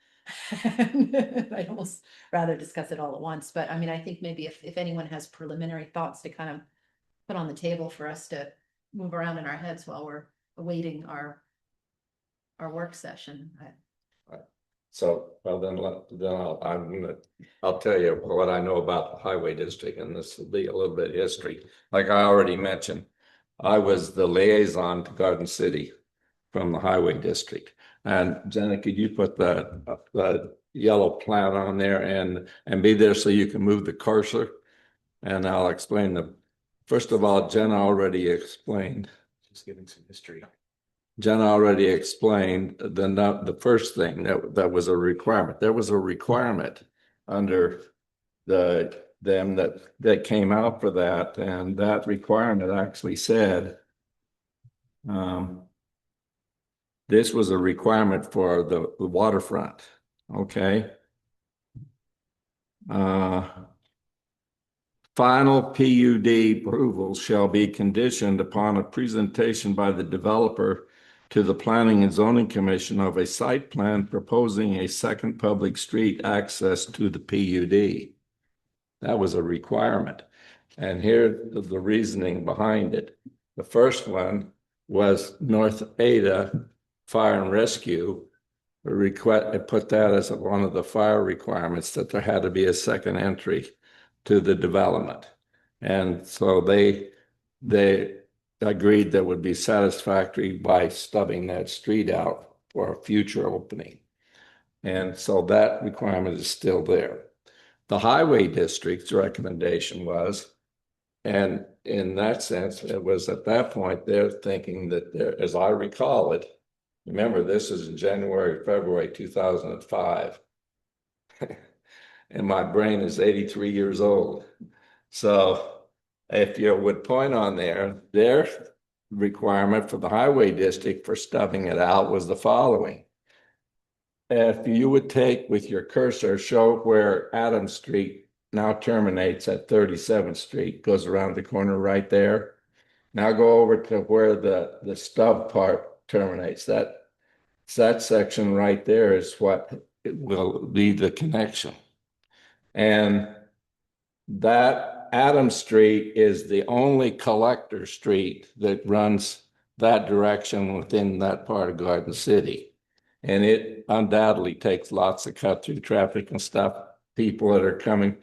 I'd almost rather discuss it all at once. But I mean, I think maybe if anyone has preliminary thoughts to kind of put on the table for us to move around in our heads while we're awaiting our work session. So, well, I'll tell you what I know about the highway district, and this will be a little bit of history. Like I already mentioned, I was the liaison to Garden City from the highway district. And Jenna, could you put the yellow plan on there and be there so you can move the cursor? And I'll explain first of all, Jenna already explained. Just giving some history. Jenna already explained the first thing that was a requirement. There was a requirement under them that came out for that, and that requirement actually said this was a requirement for the waterfront. Okay. Final PUD approval shall be conditioned upon a presentation by the developer to the Planning and Zoning Commission of a site plan proposing a second public street access to the PUD. That was a requirement. And here is the reasoning behind it. The first one was North Ada Fire and Rescue. Put that as one of the fire requirements, that there had to be a second entry to the development. And so they agreed that would be satisfactory by stubbing that street out for a future opening. And so that requirement is still there. The highway district's recommendation was, and in that sense, it was at that point, they're thinking that there, as I recall it, remember, this is in January, February 2005. And my brain is 83 years old. So if you would point on there, their requirement for the highway district for stubbing it out was the following. If you would take with your cursor, show where Adams Street now terminates at 37th Street, goes around the corner right there. Now go over to where the stub part terminates. That section right there is what it will be the connection. And that Adams Street is the only collector street that runs that direction within that part of Garden City. And it undoubtedly takes lots of cut through traffic and stuff. People that are coming,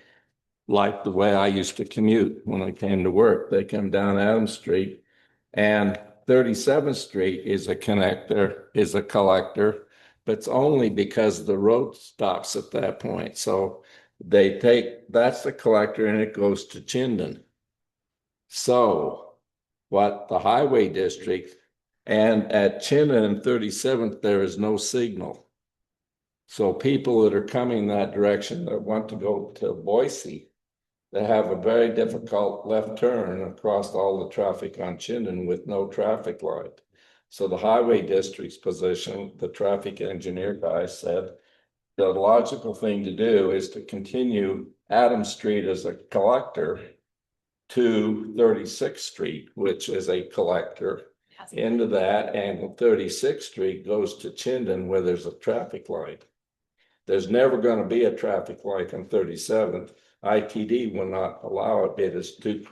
like the way I used to commute when I came to work, they come down Adams Street, and 37th Street is a collector, but it's only because the road stops at that point. So that's the collector, and it goes to Chinden. So what the highway district, and at Chinden and 37th, there is no signal. So people that are coming that direction that want to go to Boise, they have a very difficult left turn across all the traffic on Chinden with no traffic light. So the highway district's position, the traffic engineer guy said, the logical thing to do is to continue Adams Street as a collector to 36th Street, which is a collector into that, and 36th Street goes to Chinden where there's a traffic light. There's never going to be a traffic light on 37th. ITD will not allow it. It is two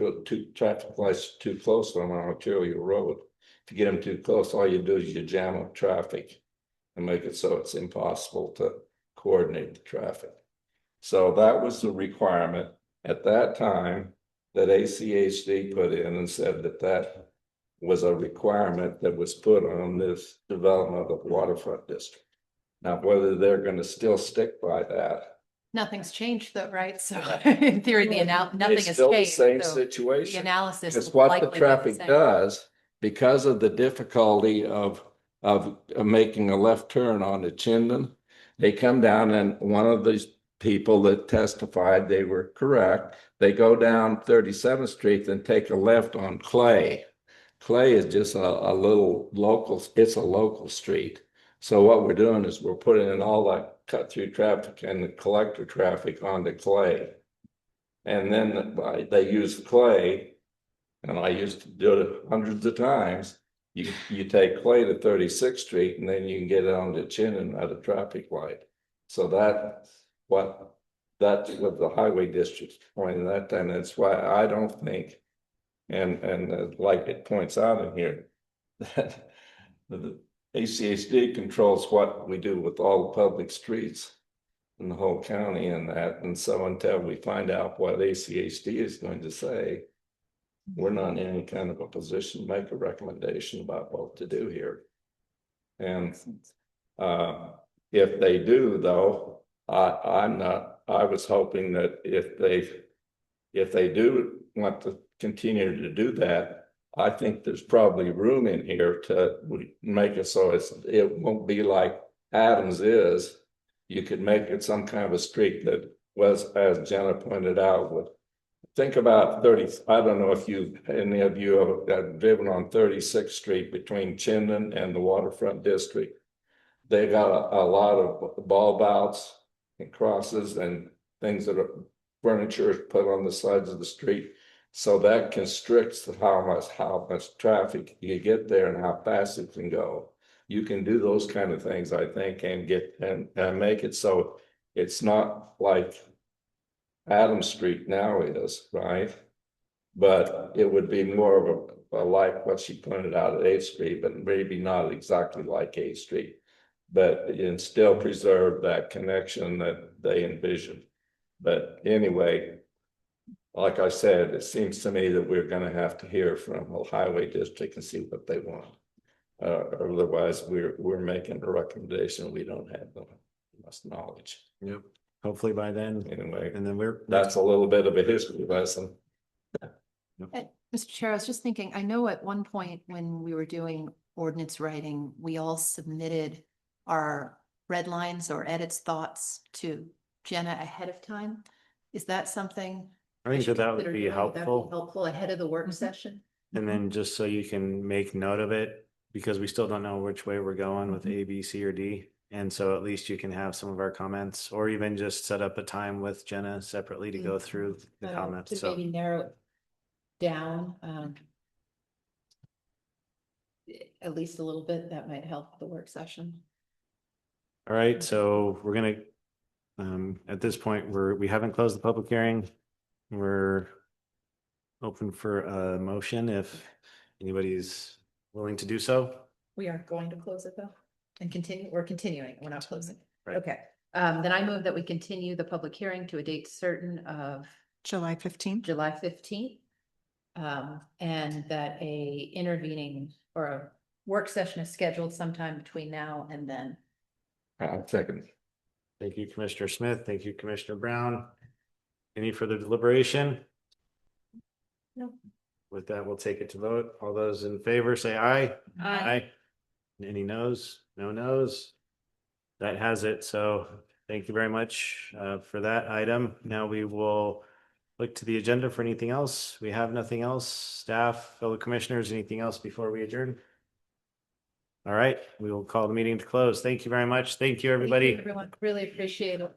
traffic lights too close on Ontario Road. If you get them too close, all you do is you jam up traffic and make it so it's impossible to coordinate the traffic. So that was the requirement at that time that ACHD put in and said that that was a requirement that was put on this development of the waterfront district. Now, whether they're going to still stick by that. Nothing's changed though, right? So in theory, nothing has It's still the changed. same So situation. the analysis Because is what the likely the traffic same. does, because of the difficulty of making a left turn onto Chinden, they come down, and one of these people that testified they were correct, they go down 37th Street and take a left on Clay. Clay is just a little local, it's a local street. So what we're doing is we're putting in all that cut through traffic and the collector traffic onto Clay. And then they use Clay, and I used to do it hundreds of times. You take Clay to 36th Street, and then you can get onto Chinden at a traffic light. So that's what the highway district's point at that time. That's why I don't think, and like it points out in here, that the ACHD controls what we do with all the public streets in the whole county and that. And so until we find out what ACHD is going to say, we're not in any kind of a position to make a recommendation about what to do here. And if they do, though, I was hoping that if they do want to continue to do that, I think there's probably room in here to make it so it won't be like Adams is. You could make it some kind of a street that was, as Jenna pointed out, would think about 30. I don't know if any of you have driven on 36th Street between Chinden and the waterfront district. They got a lot of bulb outs and crosses and things that are furniture put on the sides of the street. So that constricts how much traffic you get there and how fast it can go. You can do those kind of things, I think, and make it so it's not like Adams Street now is, right? But it would be more of a like what she pointed out at 8th Street, but maybe not exactly like 8th Street, but and still preserve that connection that they envisioned. But anyway, like I said, it seems to me that we're gonna have to hear from the highway district and see what they want. Otherwise, we're making a recommendation, we don't have the much knowledge. Yep. Hopefully by then, Anyway, and then we're. that's a little bit of a history lesson. Mr. Chair, I was just thinking, I know at one point when we were doing ordinance writing, we all submitted our red lines or edits, thoughts to Jenna ahead of time. Is that something? I think we should that would consider be doing? Would that helpful. Helpful ahead of the work session? And then just so you can make note of it, because we still don't know which way we're going with A, B, C, or D. And so at least you can have some of our comments, or even just set up a time with Jenna separately to go through the comments. To So, maybe narrow it down, at least a little bit, that might help the work session. all right, so we're gonna, at this point, we haven't closed the public hearing. We're open for a motion if anybody's willing to do so. We aren't going to close it though, and continue, we're continuing, we're not closing. Right. Okay, then I move that we continue the public hearing to a date certain of July 15th. July 15th. And that a intervening or a work session is scheduled sometime between now and then. Second. Thank you, Commissioner Smith. Thank you, Commissioner Brown. Any further deliberation? No. With that, we'll take it to vote. All those in favor say aye. Aye. Any noes? No noes? That has it. So thank you very much for that item. Now we will look to the agenda for anything else. We have nothing else. Staff, fellow commissioners, anything else before we adjourn? All right, we will call the meeting to close. Thank you very much. Thank you, everybody. Thank you, everyone, really appreciate it.